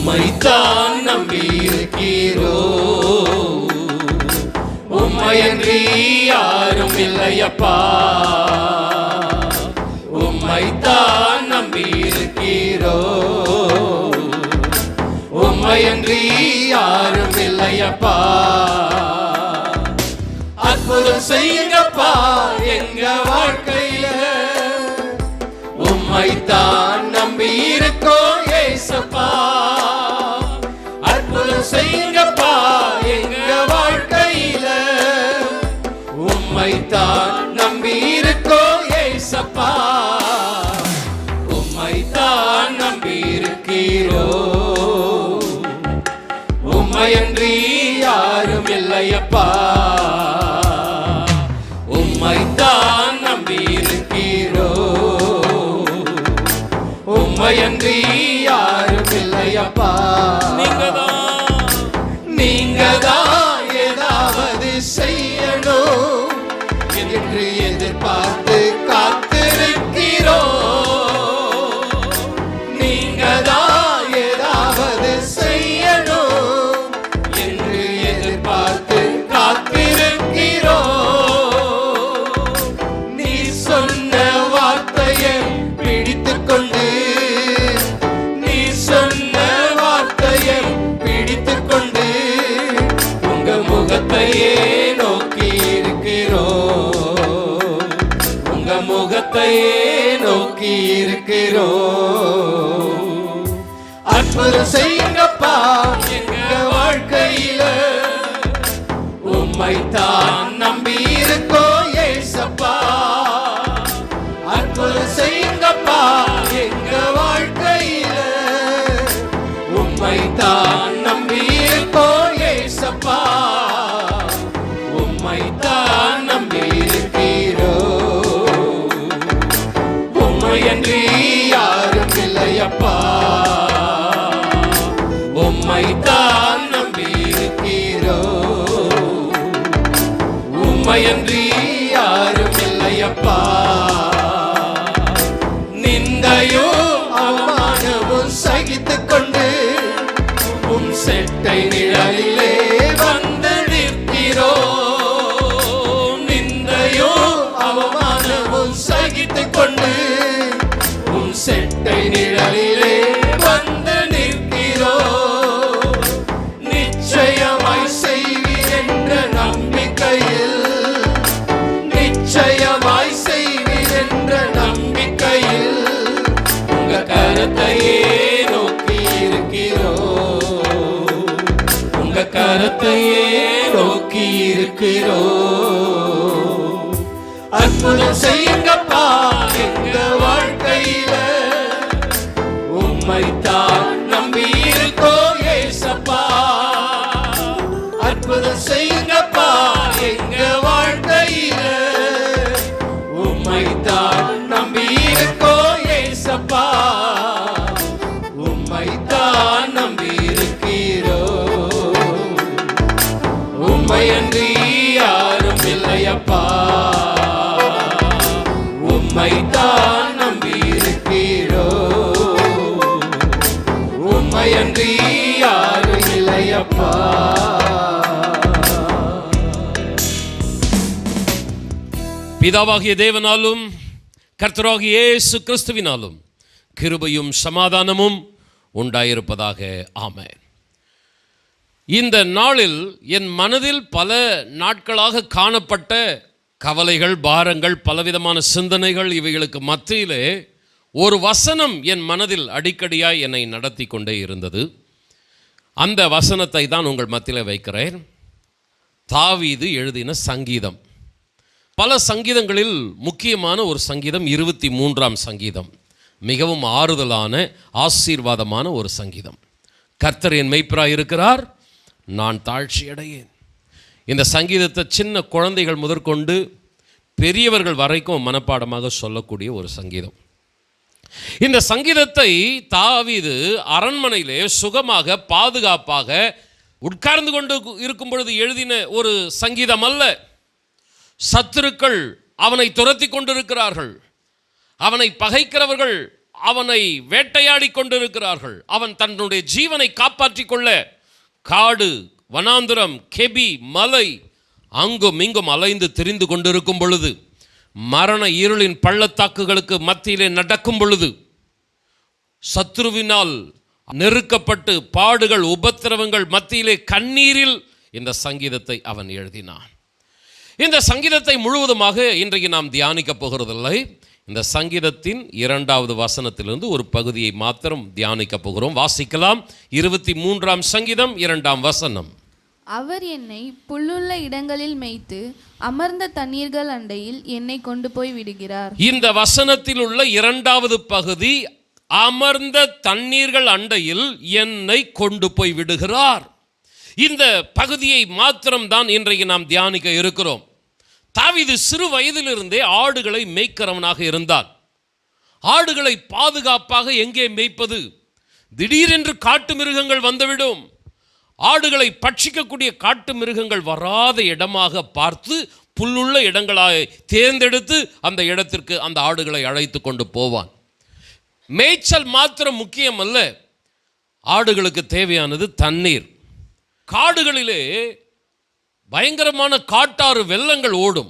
உம்மைத்தான் நம்பியிருக்கிறோ, உம்மையன்றி யாரும் இல்லையப்பா. உம்மைத்தான் நம்பியிருக்கிறோ, உம்மையன்றி யாரும் இல்லையப்பா. அற்புதம் செய்யுங்கப்பா எங்க வாழ்க்கையில, உம்மைத்தான் நம்பி இருக்கோம் ஏசப்பா. அற்புதம் செய்யுங்கப்பா எங்க வாழ்க்கையில, உம்மைத்தான் நம்பி இருக்கோம் ஏசப்பா. உம்மைத்தான் நம்பி இருக்கிறோ, உம்மையன்றி யாரும் இல்லையப்பா. உம்மைத்தான் நம்பி இருக்கிறோ, உம்மையன்றி யாரும் இல்லையப்பா. நீங்கதான் ஏதாவது செய்யணும் என்று எதிர்பார்த்து காத்திருக்கிறோ. நீங்கதான் ஏதாவது செய்யணும் என்று எதிர்பார்த்து காத்திருக்கிறோ. நீ சொன்ன வார்த்தையை பிடித்துக் கொண்டு, நீ சொன்ன வார்த்தையை பிடித்துக் கொண்டு உங்க முகத்தையே நோக்கி இருக்கிறோ, உங்க முகத்தையே நோக்கி இருக்கிறோ. அற்புதம் செய்யுங்கப்பா எங்க வாழ்க்கையில, உம்மைத்தான் நம்பி இருக்கோ ஏசப்பா. அற்புதம் செய்யுங்கப்பா எங்க வாழ்க்கையில, உம்மைத்தான் நம்பி இருக்கோ ஏசப்பா. உம்மைத்தான் நம்பி இருக்கிறோ, உம்மையன்றி யாரும் இல்லையப்பா. உம்மைத்தான் நம்பி இருக்கிறோ, உம்மையன்றி யாரும் இல்லையப்பா. நிந்தையும் அவமானமும் சகித்துக் கொண்டு உம் செட்டை நிழலிலே வந்து நிற்கிறோ. நிந்தையும் அவமானமும் சகித்துக் கொண்டு உம் செட்டை நிழலிலே வந்து நிற்கிறோ. நிச்சயமாய் செய்வீர் என்ற நம்பிக்கையில், நிச்சயமாய் செய்வீர் என்ற நம்பிக்கையில் உங்க கரத்தையே நோக்கி இருக்கிறோ, உங்க கரத்தையே நோக்கி இருக்கிறோ. அற்புதம் செய்யுங்கப்பா எங்க வாழ்க்கையில, உம்மைத்தான் நம்பி இருக்கோ ஏசப்பா. அற்புதம் செய்யுங்கப்பா எங்க வாழ்க்கையில, உம்மைத்தான் நம்பி இருக்கோ ஏசப்பா. உம்மைத்தான் நம்பி இருக்கிறோ, உம்மையன்றி யாரும் இல்லையப்பா. உம்மைத்தான் நம்பி இருக்கிறோ, உம்மையன்றி யாரும் இல்லையப்பா. பிதாவாகிய தேவனாலும் கர்த்தராகிய இயேசு கிறிஸ்துவினாலும் கிருபையும் சமாதானமும் உண்டாயிருப்பதாக. ஆமென். இந்த நாளில் என் மனதில் பல நாட்களாக காணப்பட்ட கவலைகள், பாரங்கள், பலவிதமான சிந்தனைகள், இவைகளுக்கு மத்தியிலே ஒரு வசனம் என் மனதில் அடிக்கடியாய் என்னை நடத்தி கொண்டே இருந்தது. அந்த வசனத்தை தான் உங்கள் மத்தியில் வைக்கிறேன். தாவீது எழுதின சங்கீதம். பல சங்கீதங்களில் முக்கியமான ஒரு சங்கீதம் 23ஆம் சங்கீதம். மிகவும் ஆறுதலான, ஆசீர்வாதமான ஒரு சங்கீதம். கர்த்தர் என் மெய்ப்பராய் இருக்கிறார், நான் தாழ்ச்சி அடையேன். இந்த சங்கீதத்தை சின்ன குழந்தைகள் முதற்கொண்டு பெரியவர்கள் வரைக்கும் மனப்பாடமாக சொல்லக்கூடிய ஒரு சங்கீதம். இந்த சங்கீதத்தை தாவீது அரண்மனையிலே சுகமாக, பாதுகாப்பாக உட்கார்ந்து கொண்டு இருக்கும் பொழுது எழுதின ஒரு சங்கீதம் அல்ல. சத்துருக்கள் அவனை துரத்தி கொண்டிருக்கிறார்கள். அவனை பகைக்கிறவர்கள் அவனை வேட்டையாடி கொண்டிருக்கிறார்கள். அவன் தன்னுடைய ஜீவனை காப்பாற்றிக் கொள்ள காடு, வனாந்திரம், கெபி, மலை அங்கும் இங்கும் அலைந்து திரிந்து கொண்டிருக்கும் பொழுது, மரண இருளின் பள்ளத்தாக்குகளுக்கு மத்தியிலே நடக்கும் பொழுது, சத்ருவினால் நெருக்கப்பட்டு பாடுகள், உபத்திரவங்கள் மத்தியிலே கண்ணீரில் இந்த சங்கீதத்தை அவன் எழுதினான். இந்த சங்கீதத்தை முழுவதுமாக இன்றைக்கு நாம் தியானிக்க போகிறதில்லை. இந்த சங்கீதத்தின் 2வது வசனத்திலிருந்து ஒரு பகுதியை மாத்திரம் தியானிக்க போகிறோம். வாசிக்கலாம். 23ஆம் சங்கீதம் 2ஆம் வசனம். அவர் என்னை புல்லுள்ள இடங்களில் மேய்த்து அமர்ந்த தண்ணீர்கள் அண்டையில் என்னை கொண்டு போய் விடுகிறார். இந்த வசனத்தில் உள்ள 2வது பகுதி, அமர்ந்த தண்ணீர்கள் அண்டையில் என்னை கொண்டு போய் விடுகிறார். இந்த பகுதியை மாத்திரம்தான் இன்றைக்கு நாம் தியானிக்க இருக்கிறோம். தாவீது சிறு வயதிலிருந்தே ஆடுகளை மேய்க்கிறவனாக இருந்தான். ஆடுகளை பாதுகாப்பாக எங்கே மேய்ப்பது? திடீரென்று காட்டு மிருகங்கள் வந்துவிடும். ஆடுகளை பட்சிக்கக்கூடிய காட்டு மிருகங்கள் வராத இடமாக பார்த்து புல்லுள்ள இடங்களாக தேர்ந்தெடுத்து அந்த இடத்திற்கு அந்த ஆடுகளை அழைத்து கொண்டு போவான். மேய்ச்சல் மாத்திரம் முக்கியம் அல்ல, ஆடுகளுக்கு தேவையானது தண்ணீர். காடுகளிலே பயங்கரமான காட்டாறு வெள்ளங்கள் ஓடும்.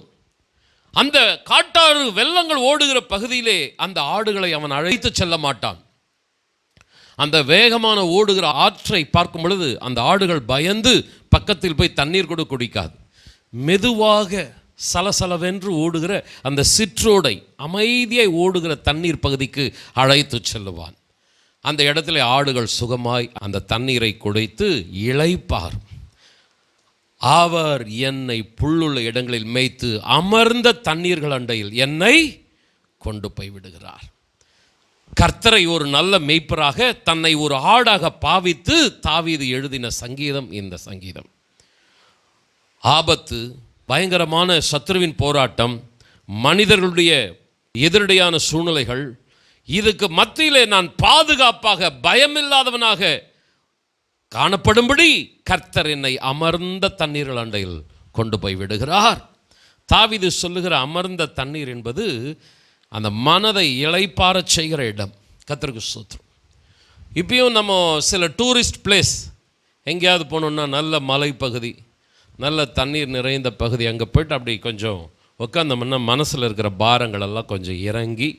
அந்த காட்டாறு வெள்ளங்கள் ஓடுகிற பகுதியிலே அந்த ஆடுகளை அவன் அழைத்து செல்ல மாட்டான். அந்த வேகமான ஓடுகிற ஆற்றை பார்க்கும் பொழுது அந்த ஆடுகள் பயந்து பக்கத்தில் போய் தண்ணீர் கூட குடிக்காது. மெதுவாக சலசலவென்று ஓடுகிற அந்த சிற்றோடை, அமைதியாய் ஓடுகிற தண்ணீர் பகுதிக்கு அழைத்து செல்லுவான். அந்த இடத்துல ஆடுகள் சுகமாய் அந்த தண்ணீரை குடித்து இளைப்பார். அவர் என்னை புல்லுள்ள இடங்களில் மேய்த்து அமர்ந்த தண்ணீர்கள் அண்டையில் என்னை கொண்டு போய் விடுகிறார். கர்த்தரை ஒரு நல்ல மேய்ப்பராக, தன்னை ஒரு ஆடாக பாவித்து தாவீது எழுதின சங்கீதம் இந்த சங்கீதம். ஆபத்து, பயங்கரமான சத்ருவின் போராட்டம், மனிதர்களுடைய எதிரடையான சூழ்நிலைகள், இதுக்கு மத்தியிலே நான் பாதுகாப்பாக, பயமில்லாதவனாக காணப்படும்படி கர்த்தர் என்னை அமர்ந்த தண்ணீர்கள் அண்டையில் கொண்டு போய் விடுகிறார். தாவீது சொல்லுகிற அமர்ந்த தண்ணீர் என்பது அந்த மனதை இளைப்பார செய்கிற இடம். கர்த்தருக்கு ஸ்தோத்திரம். இப்பயும் நம்ம சில டூரிஸ்ட் பிளேஸ் எங்கேயாவது போனோம்னா, நல்ல மலைப்பகுதி, நல்ல தண்ணீர் நிறைந்த பகுதி, அங்கே போய்ட்டு அப்படி கொஞ்சம் உட்காந்தோம்னா மனசில் இருக்கிற பாரங்கள் எல்லாம் கொஞ்சம் இறங்கி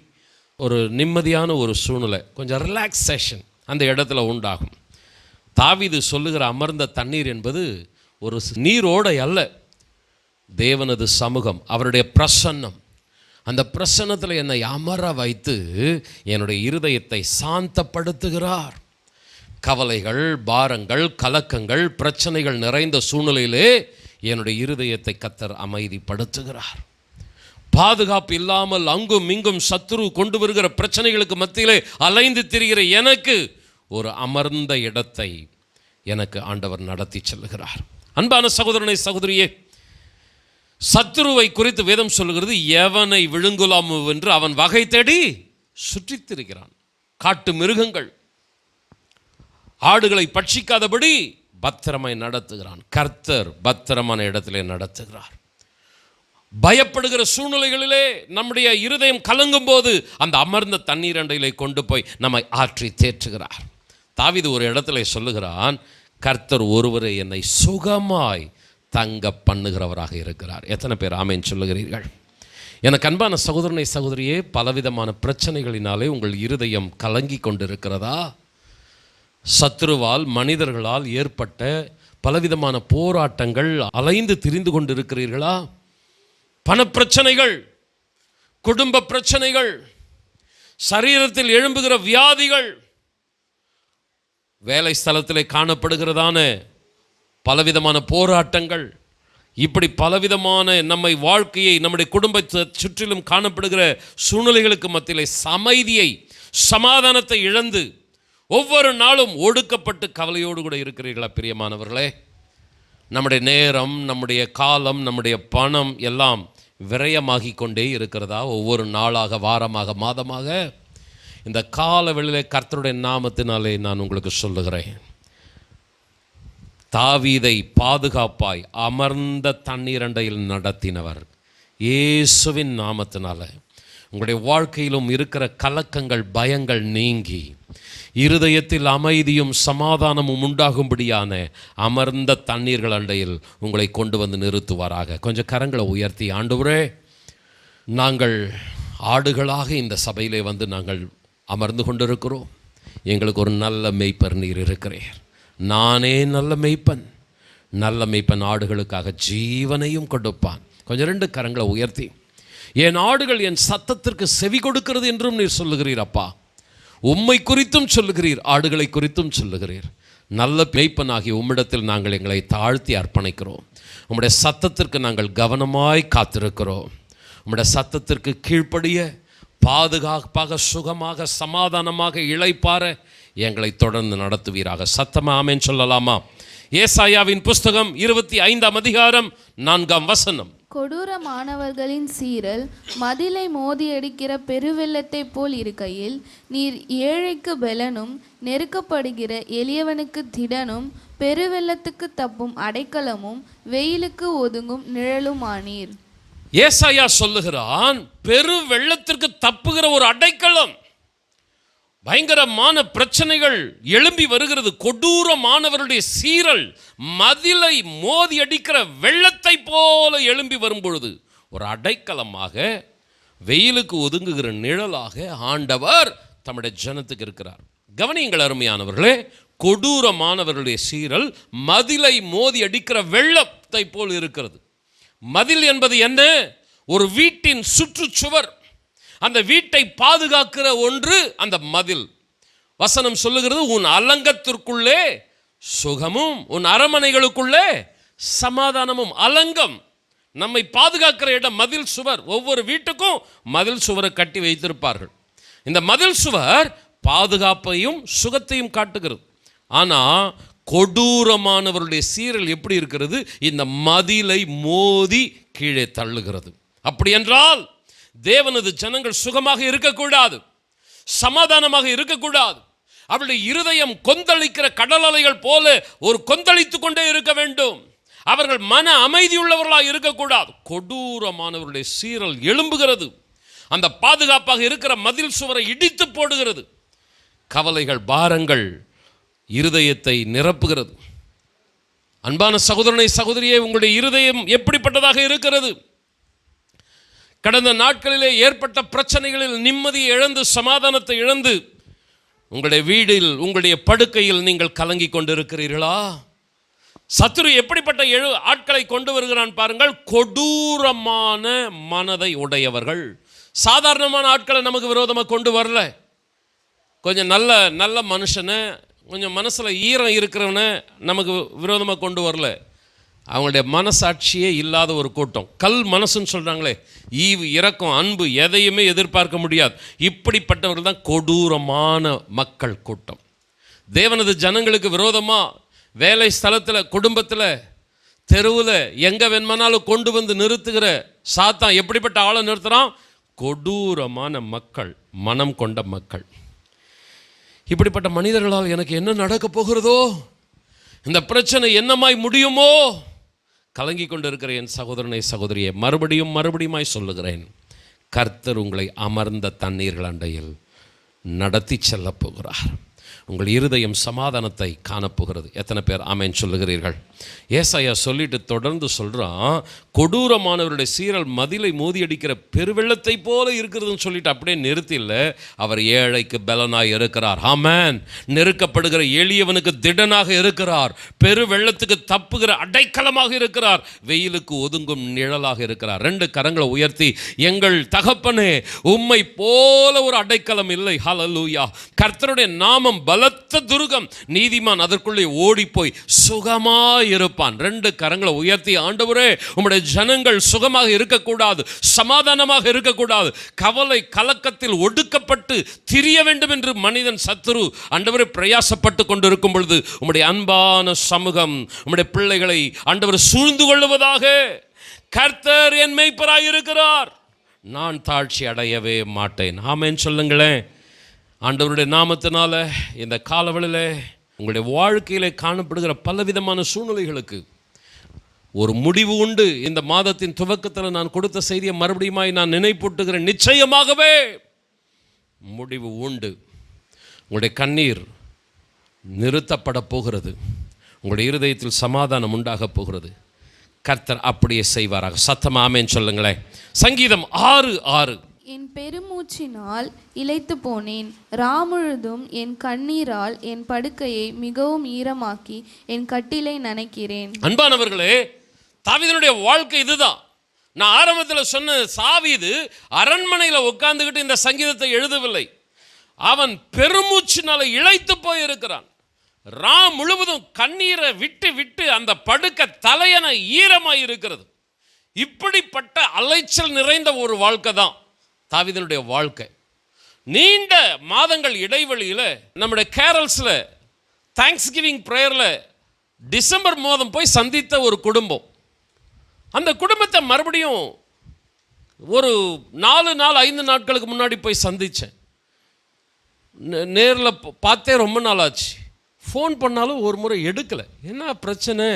ஒரு நிம்மதியான ஒரு சூழ்நிலை, கொஞ்சம் ரிலாக்ஸேஷன் அந்த இடத்துல உண்டாகும். தாவீது சொல்லுகிற அமர்ந்த தண்ணீர் என்பது ஒரு நீரோடை அல்ல, தேவனது சமூகம், அவருடைய பிரசன்னம். அந்த பிரசன்னத்தில் என்னை அமர வைத்து என்னுடைய இருதயத்தை சாந்தப்படுத்துகிறார். கவலைகள், பாரங்கள், கலக்கங்கள், பிரச்சனைகள் நிறைந்த சூழ்நிலையிலே என்னுடைய இருதயத்தை கர்த்தர் அமைதிப்படுத்துகிறார். பாதுகாப்பு இல்லாமல் அங்கும் இங்கும் சத்துரு கொண்டு வருகிற பிரச்சனைகளுக்கு மத்தியிலே அலைந்து திரிகிற எனக்கு ஒரு அமர்ந்த இடத்தை எனக்கு ஆண்டவர் நடத்தி செல்லுகிறார். அன்பான சகோதரனை, சகோதரியே, சத்துருவை குறித்து வேதம் சொல்லுகிறது, எவனை விழுங்கலாம் என்று அவன் வகை தேடி சுற்றித் திரிகிறான். காட்டு மிருகங்கள் ஆடுகளை பட்சிக்காதபடி பத்திரமாய் நடத்துகிறான். கர்த்தர் பத்திரமான இடத்திலே நடத்துகிறார். பயப்படுகிற சூழ்நிலைகளிலே நம்முடைய இருதயம் கலங்கும் போது அந்த அமர்ந்த தண்ணீர் அண்டையிலே கொண்டு போய் நம்மை ஆற்றி தேற்றுகிறார். தாவீது ஒரு இடத்துல சொல்லுகிறான், கர்த்தர் ஒருவரை என்னை சுகமாய் தங்க பண்ணுகிறவராக இருக்கிறார். எத்தனை பேர் ஆமேன் சொல்லுகிறீர்கள்? எனக்கு அன்பான சகோதரனை, சகோதரியே, பலவிதமான பிரச்சனைகளினாலே உங்கள் இருதயம் கலங்கி கொண்டிருக்கிறதா? சத்ருவால், மனிதர்களால் ஏற்பட்ட பலவிதமான போராட்டங்கள் அலைந்து திரிந்து கொண்டிருக்கிறீர்களா? பணப்பிரச்சனைகள், குடும்ப பிரச்சனைகள், சரீரத்தில் எழும்புகிற வியாதிகள், வேலை ஸ்தலத்திலே காணப்படுகிறதான பலவிதமான போராட்டங்கள், இப்படி பலவிதமான நம்மை வாழ்க்கையை, நம்முடைய குடும்பத்தை சுற்றிலும் காணப்படுகிற சூழ்நிலைகளுக்கு மத்தியிலே அமைதியை, சமாதானத்தை இழந்து ஒவ்வொரு நாளும் ஒடுக்கப்பட்டு கவலையோடு கூட இருக்கிறீர்களா? பிரியமானவர்களே, நம்முடைய நேரம், நம்முடைய காலம், நம்முடைய பணம் எல்லாம் விரயமாகி கொண்டே இருக்கிறதா? ஒவ்வொரு நாளாக, வாரமாக, மாதமாக. இந்த காலவெளியிலே கர்த்தருடைய நாமத்தினாலே நான் உங்களுக்கு சொல்லுகிறேன், தாவீதை பாதுகாப்பாய் அமர்ந்த தண்ணீரண்டையில் நடத்தினவர் இயேசுவின் நாமத்தினால உங்களுடைய வாழ்க்கையிலும் இருக்கிற கலக்கங்கள், பயங்கள் நீங்கி இருதயத்தில் அமைதியும் சமாதானமும் உண்டாகும்படியான அமர்ந்த தண்ணீர்கள் அண்டையில் உங்களை கொண்டு வந்து நிறுத்துவாராக. கொஞ்சம் கரங்களை உயர்த்தி, ஆண்டவரே, நாங்கள் ஆடுகளாக இந்த சபையிலே வந்து நாங்கள் அமர்ந்து கொண்டிருக்கிறோம். எங்களுக்கு ஒரு நல்ல மேய்ப்பர் நீர் இருக்கிறீர். நானே நல்ல மேய்ப்பன். நல்ல மேய்ப்பன் ஆடுகளுக்காக ஜீவனையும் கொடுப்பான். கொஞ்சம் 2 கரங்களை உயர்த்தி, என் ஆடுகள் என் சத்தத்திற்கு செவி கொடுக்கிறது என்றும் நீர் சொல்லுகிறீர் அப்பா. உம்மை குறித்தும் சொல்லுகிறீர், ஆடுகளை குறித்தும் சொல்லுகிறீர். நல்ல மேய்ப்பனாகி உம்மிடத்தில் நாங்கள் எங்களை தாழ்த்தி அர்ப்பணிக்கிறோம். உம்முடைய சத்தத்திற்கு நாங்கள் கவனமாய் காத்திருக்கிறோம். உம்முடைய சத்தத்திற்கு கீழ்ப்படிய பாதுகாப்பாக, சுகமாக, சமாதானமாக இளைப்பாற எங்களை தொடர்ந்து நடத்துவீராக. சத்தமா ஆமென் சொல்லலாமா? ஏசாயாவின் புஸ்தகம் 25ஆம் அதிகாரம் 4ஆம் வசனம். கொடூரமானவர்களின் சீறல் மதிலை மோதியடிக்கிற பெருவெள்ளத்தை போல் இருக்கையில், நீர் ஏழைக்கு பெலனும் நெருக்கப்படுகிற எளியவனுக்கு திடனும் பெருவெள்ளத்துக்கு தப்பும் அடைக்கலமும் வெயிலுக்கு ஒதுங்கும் நிழலுமானீர். ஏசாயா சொல்லுகிறான், பெரு வெள்ளத்திற்கு தப்புகிற ஒரு அடைக்கலம். பயங்கரமான பிரச்சனைகள் எழும்பி வருகிறது. கொடூரமானவருடைய சீறல் மதிலை மோதி அடிக்கிற வெள்ளத்தை போல எழும்பி வரும்பொழுது ஒரு அடைக்கலமாக, வெயிலுக்கு ஒதுங்குகிற நிழலாக ஆண்டவர் தம்முடைய ஜனத்துக்கு இருக்கிறார். கவனியுங்கள் அருமையானவர்களே, கொடூரமானவருடைய சீறல் மதிலை மோதி அடிக்கிற வெள்ளத்தை போல் இருக்கிறது. மதில் என்பது என்ன? ஒரு வீட்டின் சுற்றுச்சுவர். அந்த வீட்டை பாதுகாக்கிற ஒன்று அந்த மதில். வசனம் சொல்லுகிறது, உன் அலங்கத்திற்குள்ளே சுகமும் உன் அரமனைகளுக்குள்ளே சமாதானமும். அலங்கம் நம்மை பாதுகாக்கிற இடம் மதில் சுவர். ஒவ்வொரு வீட்டுக்கும் மதில் சுவரை கட்டி வைத்திருப்பார்கள். இந்த மதில் சுவர் பாதுகாப்பையும் சுகத்தையும் காட்டுகிறது. ஆனால் கொடூரமானவருடைய சீரல் எப்படி இருக்கிறது? இந்த மதிலை மோதி கீழே தள்ளுகிறது. அப்படி என்றால் தேவனது ஜனங்கள் சுகமாக இருக்கக்கூடாது, சமாதானமாக இருக்கக்கூடாது. அவருடைய இருதயம் கொந்தளிக்கிற கடல் அலைகள் போல ஒரு கொந்தளித்து கொண்டே இருக்க வேண்டும். அவர்கள் மன அமைதியுள்ளவர்களாக இருக்கக்கூடாது. கொடூரமானவருடைய சீரல் எழும்புகிறது. அந்த பாதுகாப்பாக இருக்கிற மதில் சுவரை இடித்து போடுகிறது. கவலைகள், பாரங்கள் இருதயத்தை நிரப்புகிறது. அன்பான சகோதரனை, சகோதரியே, உங்களுடைய இருதயம் எப்படிப்பட்டதாக இருக்கிறது? கடந்த நாட்களிலே ஏற்பட்ட பிரச்சனைகளில் நிம்மதியை இழந்து, சமாதானத்தை இழந்து, உங்களுடைய வீடில், உங்களுடைய படுக்கையில் நீங்கள் கலங்கி கொண்டிருக்கிறீர்களா? சத்துரு எப்படிப்பட்ட ஆட்களை கொண்டு வருகிறான் பாருங்கள். கொடூரமான மனதை உடையவர்கள். சாதாரணமான ஆட்களை நமக்கு விரோதமாக கொண்டு வரல. கொஞ்சம் நல்ல நல்ல மனுஷனை, கொஞ்சம் மனசில் ஈரம் இருக்கிறவனை நமக்கு விரோதமாக கொண்டு வரல. அவங்களுடைய மனசாட்சியே இல்லாத ஒரு கூட்டம். கல் மனசுன்னு சொல்கிறாங்களே, ஈவு, இரக்கம், அன்பு எதையுமே எதிர்பார்க்க முடியாது. இப்படிப்பட்டவர்கள் தான் கொடூரமான மக்கள் கூட்டம். தேவனது ஜனங்களுக்கு விரோதமாக வேலை ஸ்தலத்தில், குடும்பத்தில், தெருவில், எங்கே வேணுமானாலும் கொண்டு வந்து நிறுத்துகிற சாத்தான் எப்படிப்பட்ட ஆளை நிறுத்துகிறான்? கொடூரமான மக்கள், மனம் கொண்ட மக்கள். இப்படிப்பட்ட மனிதர்களால் எனக்கு என்ன நடக்க போகிறதோ, இந்த பிரச்சனை என்னமாய் முடியுமோ, கலங்கி கொண்டிருக்கிற என் சகோதரனை, சகோதரியை மறுபடியுமாய் சொல்லுகிறேன், கர்த்தர் உங்களை அமர்ந்த தண்ணீர்கள் அண்டையில் நடத்தி செல்ல போகிறார். உங்கள் இருதயம் சமாதானத்தை காணப்போகிறது. எத்தனை பேர் ஆமென் சொல்லுகிறீர்கள்? ஏசாயா சொல்லிட்டு தொடர்ந்து சொல்கிறான், கொடூரமானவருடைய சீரல் மதிலை மோதி அடிக்கிற பெருவெள்ளத்தை போல இருக்கிறதுன்னு சொல்லிட்டு அப்படியே நிறுத்தில்ல, அவர் ஏழைக்கு பலனாய் இருக்கிறார். ஆமென். நெருக்கப்படுகிற எளியவனுக்கு திடனாக இருக்கிறார். பெருவெள்ளத்துக்கு தப்புகிற அடைக்கலமாக இருக்கிறார். வெயிலுக்கு ஒதுங்கும் நிழலாக இருக்கிறார். 2 கரங்களை உயர்த்தி, எங்கள் தகப்பனே, உம்மை போல ஒரு அடைக்கலம் இல்லை. ஹல்லேலூயா. கர்த்தருடைய நாமம் பலத்த துருகம், நீதிமான் அதற்குள்ளே ஓடி போய் சுகமாய் இருப்பான். 2 கரங்களை உயர்த்தி, ஆண்டவரே, உம்முடைய ஜனங்கள் சுகமாக இருக்கக்கூடாது, சமாதானமாக இருக்கக்கூடாது, கவலை கலக்கத்தில் ஒடுக்கப்பட்டு திரிய வேண்டும் என்று மனிதன், சத்துரு, ஆண்டவரே, பிரயாசப்பட்டு கொண்டிருக்கும் பொழுது உம்முடைய அன்பான சமூகம் உம்முடைய பிள்ளைகளை ஆண்டவர் சூழ்ந்து கொள்ளுவதாக. கர்த்தர் என் மேய்ப்பராய் இருக்கிறார், நான் தாழ்ச்சி அடையவே மாட்டேன். ஆமென் சொல்லுங்களேன். ஆண்டவருடைய நாமத்தினால இந்த காலவெளியில் உங்களுடைய வாழ்க்கையில் காணப்படுகிற பலவிதமான சூழ்நிலைகளுக்கு ஒரு முடிவு உண்டு. இந்த மாதத்தின் துவக்கத்தில் நான் கொடுத்த செய்தியை மறுபடியும் நான் நினைப்பூட்டுகிறேன். நிச்சயமாகவே முடிவு உண்டு. உங்களுடைய கண்ணீர் நிறுத்தப்பட போகிறது. உங்களுடைய இருதயத்தில் சமாதானம் உண்டாக போகிறது. கர்த்தர் அப்படியே செய்வாராக. சத்தமா ஆமென் சொல்லுங்களேன். சங்கீதம் 6:6. என் பெருமூச்சினால் இளைத்து போனேன், ராமுழுதும் என் கண்ணீரால் என் படுக்கையை மிகவும் ஈரமாக்கி என் கட்டிலை நனைக்கிறேன். அன்பானவர்களே, தாவீதுடைய வாழ்க்கை இதுதான். நான் ஆரம்பத்தில் சொன்ன தாவீது அரண்மனையில் உட்கார்ந்துக்கிட்டு இந்த சங்கீதத்தை எழுதவில்லை. அவன் பெருமூச்சினால இளைத்து போயிருக்கிறான். முழுவதும் கண்ணீரை விட்டு விட்டு அந்த படுக்கை தலையண ஈரமாய் இருக்கிறது. இப்படிப்பட்ட அலைச்சல் நிறைந்த ஒரு வாழ்க்கை தான் தாவீதுடைய வாழ்க்கை. நீண்ட மாதங்கள் இடைவெளியில் நம்முடைய கேரல்ஸில் தேங்க்ஸ் கிவிங் ப்ரேயரில் டிசம்பர் மாதம் போய் சந்தித்த ஒரு குடும்பம். அந்த குடும்பத்தை மறுபடியும் ஒரு 4 நாள் 5 நாட்களுக்கு முன்னாடி போய் சந்தித்தேன். நேரில் பார்த்தே ரொம்ப நாள் ஆச்சு. ஃபோன் பண்ணாலும் ஒரு முறை எடுக்கலை. என்ன பிரச்சனை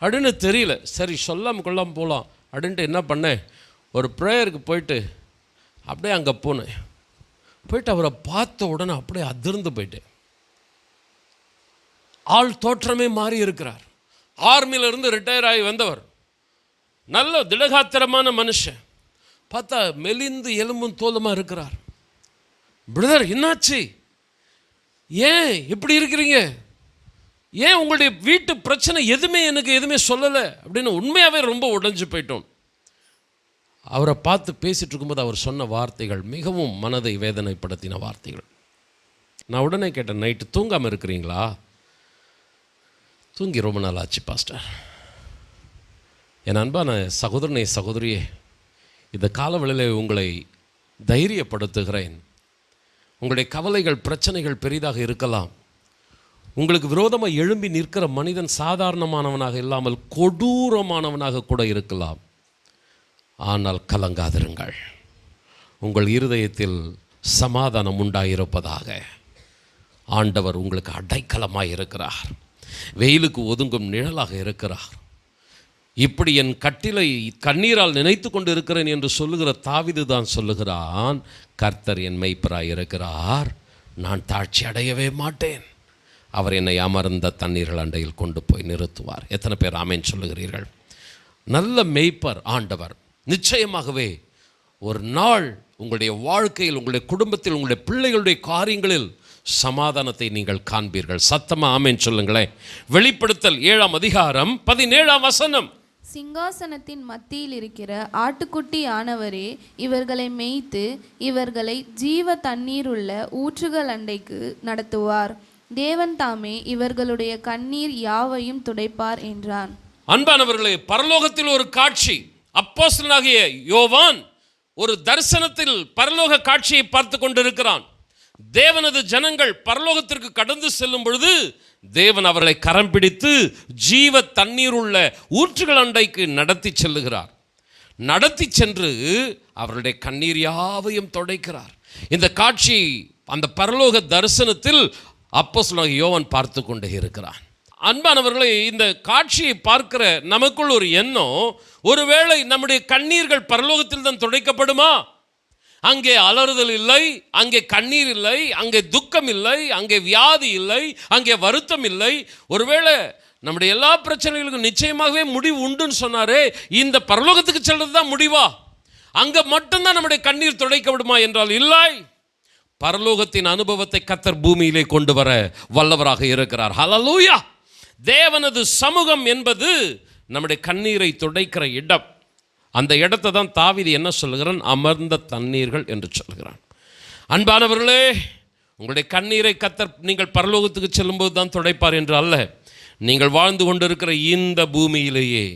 அப்படின்னு தெரியல. சரி சொல்லாமல் கொள்ளாமல் போகலாம் அப்படின்ட்டு என்ன பண்ணேன், ஒரு ப்ரேயருக்கு போயிட்டு அப்படியே அங்கே போனேன். போயிட்டு அவரை பார்த்த உடனே அப்படியே அதிர்ந்து போயிட்டேன். ஆள் தோற்றமே மாறி இருக்கிறார். ஆர்மியிலிருந்து ரிட்டையர் ஆகி வந்தவர், நல்ல திடகாத்திரமான மனுஷன். பார்த்தா மெலிந்து எலும்பும் தோலுமாக இருக்கிறார். பிரதர் என்னாச்சு, ஏன் இப்படி இருக்கிறீங்க, ஏன் உங்களுடைய வீட்டு பிரச்சனை எனக்கு எதுவுமே சொல்லலை அப்படின்னு உண்மையாகவே ரொம்ப உடைஞ்சு போயிட்டோம். அவரை பார்த்து பேசிகிட்டு இருக்கும்போது அவர் சொன்ன வார்த்தைகள் மிகவும் மனதை வேதனைப்படுத்தின வார்த்தைகள். நான் உடனே கேட்டேன், நைட்டு தூங்காமல் இருக்கிறீங்களா? தூங்கி ரொம்ப நாள் ஆச்சு பாஸ்டர். என் அன்பான சகோதரனே சகோதரியே, இந்த காலவெளியில் உங்களை தைரியப்படுத்துகிறேன். உங்களுடைய கவலைகள் பிரச்சனைகள் பெரிதாக இருக்கலாம். உங்களுக்கு விரோதமாக எழும்பி நிற்கிற மனிதன் சாதாரணமானவனாக இல்லாமல் கொடூரமானவனாக கூட இருக்கலாம். ஆனால் கலங்காதிருங்கள், உங்கள் இருதயத்தில் சமாதானம் உண்டாயிருப்பதாக. ஆண்டவர் உங்களுக்கு அடைக்கலமாக இருக்கிறார், வெயிலுக்கு ஒதுங்கும் நிழலாக இருக்கிறார். இப்படி என் கட்டிலை கண்ணீரால் நினைத்து கொண்டு இருக்கிறேன் என்று சொல்லுகிற தாவீது தான் சொல்லுகிறான், கர்த்தர் என் மெய்ப்பராய் இருக்கிறார், நான் தாழ்ச்சி அடையவே மாட்டேன். அவர் என்னை அமர்ந்த தண்ணீர்கள் அண்டையில் கொண்டு போய் நிறுத்துவார். எத்தனை பேர் ஆமென் சொல்லுகிறீர்கள்? நல்ல மெய்ப்பர் ஆண்டவர். நிச்சயமாகவே ஒரு நாள் உங்களுடைய வாழ்க்கையில், உங்களுடைய குடும்பத்தில், உங்களுடைய பிள்ளைகளுடைய காரியங்களில் சமாதானத்தை நீங்கள் காண்பீர்கள். சத்தமா ஆமென் சொல்லுங்களேன். வெளிப்படுத்தல் 7ஆம் அதிகாரம் 17ஆம் வசனம். சிங்காசனத்தின் மத்தியில் இருக்கிற ஆட்டுக்குட்டி ஆனவரே இவர்களை மேய்த்து இவர்களை ஜீவ தண்ணீருள்ள ஊற்றுகள் அண்டைக்கு நடத்துவார். தேவன் தாமே இவர்களுடைய கண்ணீர் யாவையும் துடைப்பார் என்றான். அன்பானவர்களே, பரலோகத்தில் ஒரு காட்சி. அப்போஸ்தலனாகிய யோவான் ஒரு தரிசனத்தில் பரலோக காட்சியை பார்த்து கொண்டிருக்கிறான். தேவனது ஜனங்கள் பரலோகத்திற்கு கடந்து செல்லும் பொழுது தேவன் அவர்களை கரம் பிடித்து ஜீவ தண்ணீர் உள்ள ஊற்றுகள் அண்டைக்கு நடத்தி செல்லுகிறார். நடத்தி சென்று அவர்களுடைய கண்ணீர் யாவையும் துடைக்கிறார். இந்த காட்சி அந்த பரலோக தரிசனத்தில் அப்போஸ்தலனாகிய யோவான் பார்த்து கொண்டே இருக்கிறான். அன்பானவர்களே, இந்த காட்சியை பார்க்கிற நமக்குள் ஒரு எண்ணம், ஒருவேளை நம்முடைய கண்ணீர்கள் பரலோகத்தில் தான் துடைக்கப்படுமா? அங்கே அலறுதல் இல்லை, அங்கே கண்ணீர் இல்லை, அங்கே துக்கம் இல்லை, அங்கே வியாதி இல்லை, அங்கே வருத்தம் இல்லை. ஒருவேளை நம்முடைய எல்லா பிரச்சனைகளுக்கும் நிச்சயமாகவே முடிவு உண்டுன்னு சொன்னாரே, இந்த பரலோகத்துக்கு செல்றது தான் முடிவா? அங்கே மட்டும்தான் நம்முடைய கண்ணீர் துடைக்கப்படுமா என்றால் இல்லை. பரலோகத்தின் அனுபவத்தை கர்த்தர் பூமியிலே கொண்டு வர வல்லவராக இருக்கிறார். ஹல்லேலூயா! தேவனது சமூகம் என்பது நம்முடைய கண்ணீரை துடைக்கிற இடம். அந்த இடத்தை தான் தாவீது என்ன சொல்லுகிறான்? அமர்ந்த தண்ணீர்கள் என்று சொல்கிறான். அன்பானவர்களே, உங்களுடைய கண்ணீரை கர்த்தர் நீங்கள் பரலோகத்துக்கு செல்லும்போது தான் துடைப்பார் என்று அல்ல. நீங்கள் வாழ்ந்து கொண்டிருக்கிற இந்த பூமியிலேயே,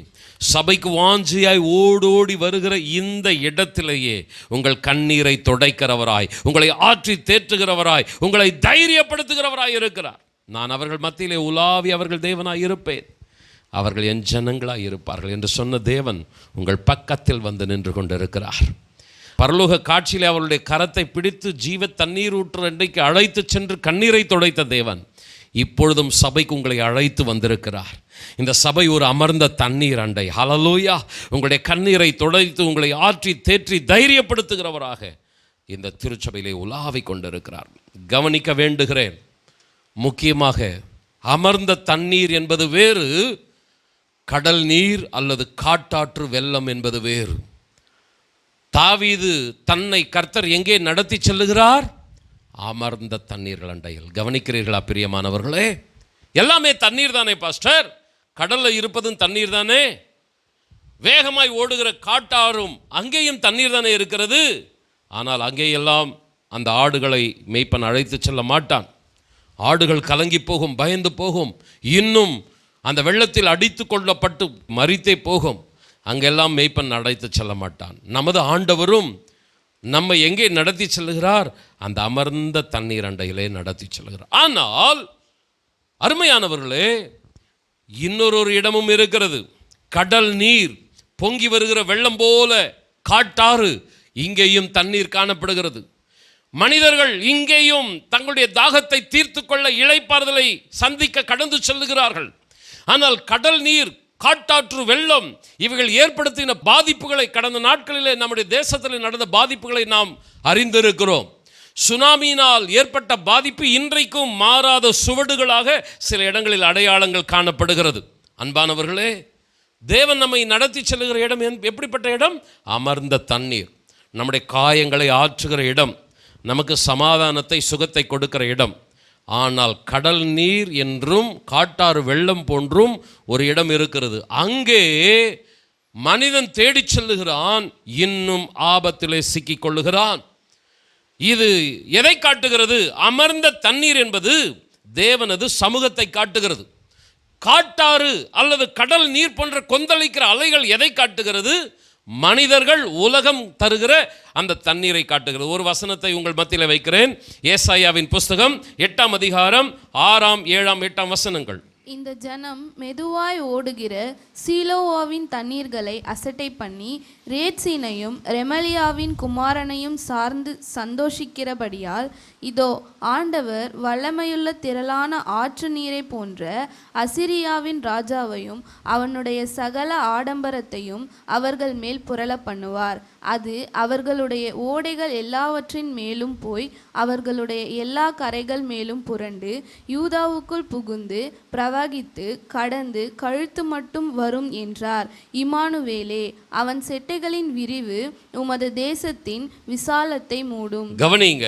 சபைக்கு வாஞ்சியாய் ஓடோடி வருகிற இந்த இடத்திலேயே உங்கள் கண்ணீரை துடைக்கிறவராய், உங்களை ஆற்றி தேற்றுகிறவராய், உங்களை தைரியப்படுத்துகிறவராய் இருக்கிறார். நான் அவர்கள் மத்தியிலே உலாவி அவர்கள் தேவனாய் இருப்பேன், அவர்கள் என் ஜனங்களாய் இருப்பார்கள் என்று சொன்ன தேவன் உங்கள் பக்கத்தில் வந்து நின்று கொண்டிருக்கிறார். பரலோக காட்சியிலே அவருடைய கரத்தை பிடித்து ஜீவ தண்ணீர் ஊற்று அண்டைக்கு அழைத்து சென்று கண்ணீரை துடைத்த தேவன் இப்பொழுதும் சபைக்கு உங்களை அழைத்து வந்திருக்கிறார். இந்த சபை ஒரு அமர்ந்த தண்ணீர் அண்டை. ஹல்லேலூயா. உங்களுடைய கண்ணீரை துடைத்து உங்களை ஆற்றி தேற்றி தைரியப்படுத்துகிறவராக இந்த திருச்சபையிலே உலாவிக் கொண்டிருக்கிறார். கவனிக்க வேண்டுகிறேன், முக்கியமாக அமர்ந்த தண்ணீர் என்பது வேறு, கடல் நீர் அல்லது காட்டாற்று வெள்ளம் என்பது வேறு. தாவீது தன்னை கர்த்தர் எங்கே நடத்தி செல்லுகிறார்? அமர்ந்த தண்ணீர்கள் அண்டையில். கவனிக்கிறீர்களா பிரியமானவர்களே? எல்லாமே தண்ணீர் தானே பாஸ்டர்? கடல்ல இருப்பதும் தண்ணீர் தானே? வேகமாய் ஓடுகிற காட்டாறும் அங்கேயும் தண்ணீர் தானே இருக்கிறது. ஆனால் அங்கேயெல்லாம் அந்த ஆடுகளை மேய்ப்பன் அழைத்து செல்ல மாட்டான். ஆடுகள் கலங்கி போகும், பயந்து போகும், இன்னும் அந்த வெள்ளத்தில் அடித்து கொள்ளப்பட்டு மரித்தே போகும். அங்கெல்லாம் மேய்ப்பன் அழைத்து செல்ல மாட்டான். நமது ஆண்டவரும் நம்மை எங்கே நடத்தி செல்லுகிறார்? அந்த அமர்ந்த தண்ணீர் அண்டையிலே நடத்தி செல்கிறார். ஆனால் அருமையானவர்களே, இன்னொரு இடமும் இருக்கிறது. கடல் நீர் பொங்கி வருகிற வெள்ளம் போல காட்டாறு இங்கேயும் தண்ணீர் காணப்படுகிறது. மனிதர்கள் இங்கேயும் தங்களுடைய தாகத்தை தீர்த்து கொள்ள இளைப்பாறுதலை சந்திக்க கடந்து செல்லுகிறார்கள். ஆனால் கடல் நீர், காட்டாற்று வெள்ளம் இவைகள் ஏற்படுத்தின பாதிப்புகளை கடந்த நாட்களிலே நம்முடைய தேசத்தில் நடந்த பாதிப்புகளை நாம் அறிந்திருக்கிறோம். சுனாமியினால் ஏற்பட்ட பாதிப்பு இன்றைக்கும் மாறாத சுவடுகளாக சில இடங்களில் அடையாளங்கள் காணப்படுகிறது. அன்பானவர்களே, தேவன் நம்மை நடத்தி செல்லுகிற இடம் எப்படிப்பட்ட இடம்? அமர்ந்த தண்ணீர். நம்முடைய காயங்களை ஆற்றுகிற இடம், நமக்கு சமாதானத்தை சுகத்தை கொடுக்கிற இடம். ஆனால் கடல் நீர் என்றும் காட்டாறு வெள்ளம் போன்றும் ஒரு இடம் இருக்கிறது. அங்கே மனிதன் தேடிச் செல்லுகிறான், இன்னும் ஆபத்திலே சிக்கிக் கொள்ளுகிறான். இது எதை காட்டுகிறது? அமர்ந்த தண்ணீர் என்பது தேவனது சமூகத்தை காட்டுகிறது. காட்டாறு அல்லது கடல் நீர் போன்ற கொந்தளிக்கிற அலைகள் எதை காட்டுகிறது? மனிதர்கள், உலகம் தருகிற அந்த தண்ணீரை காட்டுகிறது. ஒரு வசனத்தை உங்கள் மத்தியில் வைக்கிறேன். ஏசாயாவின் புஸ்தகம் 8ஆம் அதிகாரம் 6ஆம் 7ஆம் 8ஆம் வசனங்கள். இந்த ஜனம் மெதுவாய் ஓடுகிற சீலோவாவின் தண்ணீர்களை அசட்டை பண்ணி ரேத்சீனையும் ரெமலியாவின் குமாரனையும் சார்ந்து சந்தோஷிக்கிறபடியால், இதோ ஆண்டவர் வல்லமையுள்ள திரளான ஆற்று நீரை போன்ற அசிரியாவின் ராஜாவையும் அவனுடைய சகல ஆடம்பரத்தையும் அவர்கள் மேல் புரள பண்ணுவார். அது அவர்களுடைய ஓடைகள் எல்லாவற்றின் மேலும் போய் அவர்களுடைய எல்லா கரைகள் மேலும் புரண்டு யூதாவுக்குள் புகுந்து பிரவகித்து கடந்து கழுத்து மட்டும் வரும் என்றார். இமானுவேலே, அவன் செட்டைகளின் விரிவு உமது தேசத்தின் விசாலத்தை மூடும். கவனிங்க,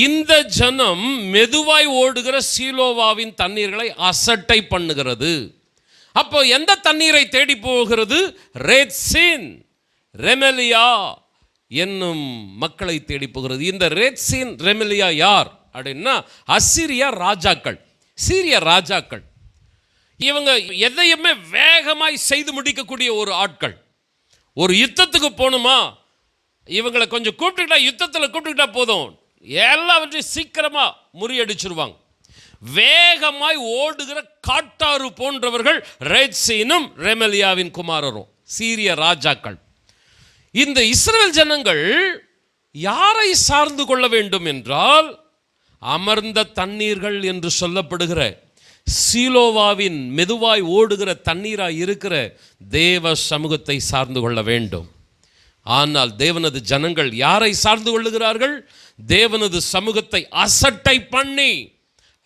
இந்த ஜனம் மெதுவாய் ஓடுகிற சீலோவாவின் தண்ணீர்களை அசட்டை பண்ணுகிறது. அப்போ எந்த தண்ணீரை தேடி போகிறது? ரேத்சீன், ரெமலியா என்னும் மக்களை தேடி போகிறது. இந்த ரேத்சீன், ரெமலியா யார் அப்படின்னா அசிரியா ராஜாக்கள், சீரிய ராஜாக்கள். இவங்க எதையுமே வேகமாய் செய்து முடிக்கக்கூடிய ஒரு ஆட்கள். ஒரு யுத்தத்துக்கு போகணுமா, இவங்களை கொஞ்சம் கூப்பிட்டுக்கிட்டா, யுத்தத்தில் கூப்பிட்டுக்கிட்டா போதும், எல்லாவற்றையும் சீக்கிரமா முறியடிச்சிருவாங்க. வேகமாய் ஓடுகிற காட்டாறு போன்றவர்கள் ரேத்சீனும் ரெமலியாவின் குமாரரும் சீரிய ராஜாக்கள். இந்த இஸ்ரவேல் ஜனங்கள் யாரை சார்ந்து கொள்ள வேண்டும் என்றால், அமர்ந்த தண்ணீர்கள் என்று சொல்லப்படுகிற சீலோவாவின் மெதுவாய் ஓடுகிற தண்ணீராய் இருக்கிற தேவ சமூகத்தை சார்ந்து கொள்ள வேண்டும். ஆனால் தேவனது ஜனங்கள் யாரை சார்ந்து கொள்ளுகிறார்கள்? தேவனது சமூகத்தை அசட்டை பண்ணி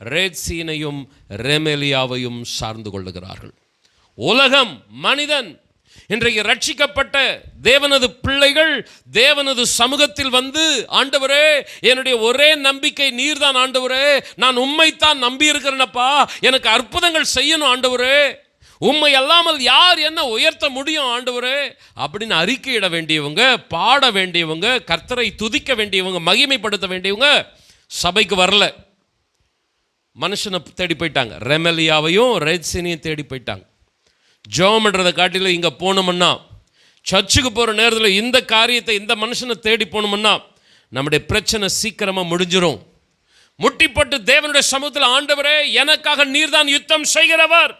ரேத்சீனையும் ரெமலியாவையும் சார்ந்து கொள்ளுகிறார்கள். உலகம், மனிதன், இன்றைக்கு ரட்சிக்கப்பட்ட தேவனது பிள்ளைகள் தேவனது சமூகத்தில் வந்து, ஆண்டவரே என்னுடைய ஒரே நம்பிக்கை நீர்தான் ஆண்டவரே, நான் உம்மைத்தான் நம்பி இருக்கிறேனப்பா, எனக்கு அற்புதங்கள் செய்யணும் ஆண்டவரே, உம்மை அல்லாமல் யார் என்ன உயர்த்த முடியும் ஆண்டவரே அப்படின்னு அறிக்கையிட வேண்டியவங்க, பாட வேண்டியவங்க, கர்த்தரை துதிக்க வேண்டியவங்க, மகிமைப்படுத்த வேண்டியவங்க சபைக்கு வரல. மனுஷனை தேடி போயிட்டாங்க, ரெமலியாவையும் ரேத்சீனையும் தேடி போயிட்டாங்க. ஜெபம்ன்றதை காட்டில இங்கே போனோம்னா, சர்ச்சுக்கு போகிற நேரத்தில் இந்த காரியத்தை, இந்த மனுஷனை தேடி போனோம்னா நம்முடைய பிரச்சனை சீக்கிரமாக முடிஞ்சிடும். முட்டிப்பட்டு தேவனுடைய சமூகத்தில், ஆண்டவரே எனக்காக நீர்தான் யுத்தம் செய்கிறவர்,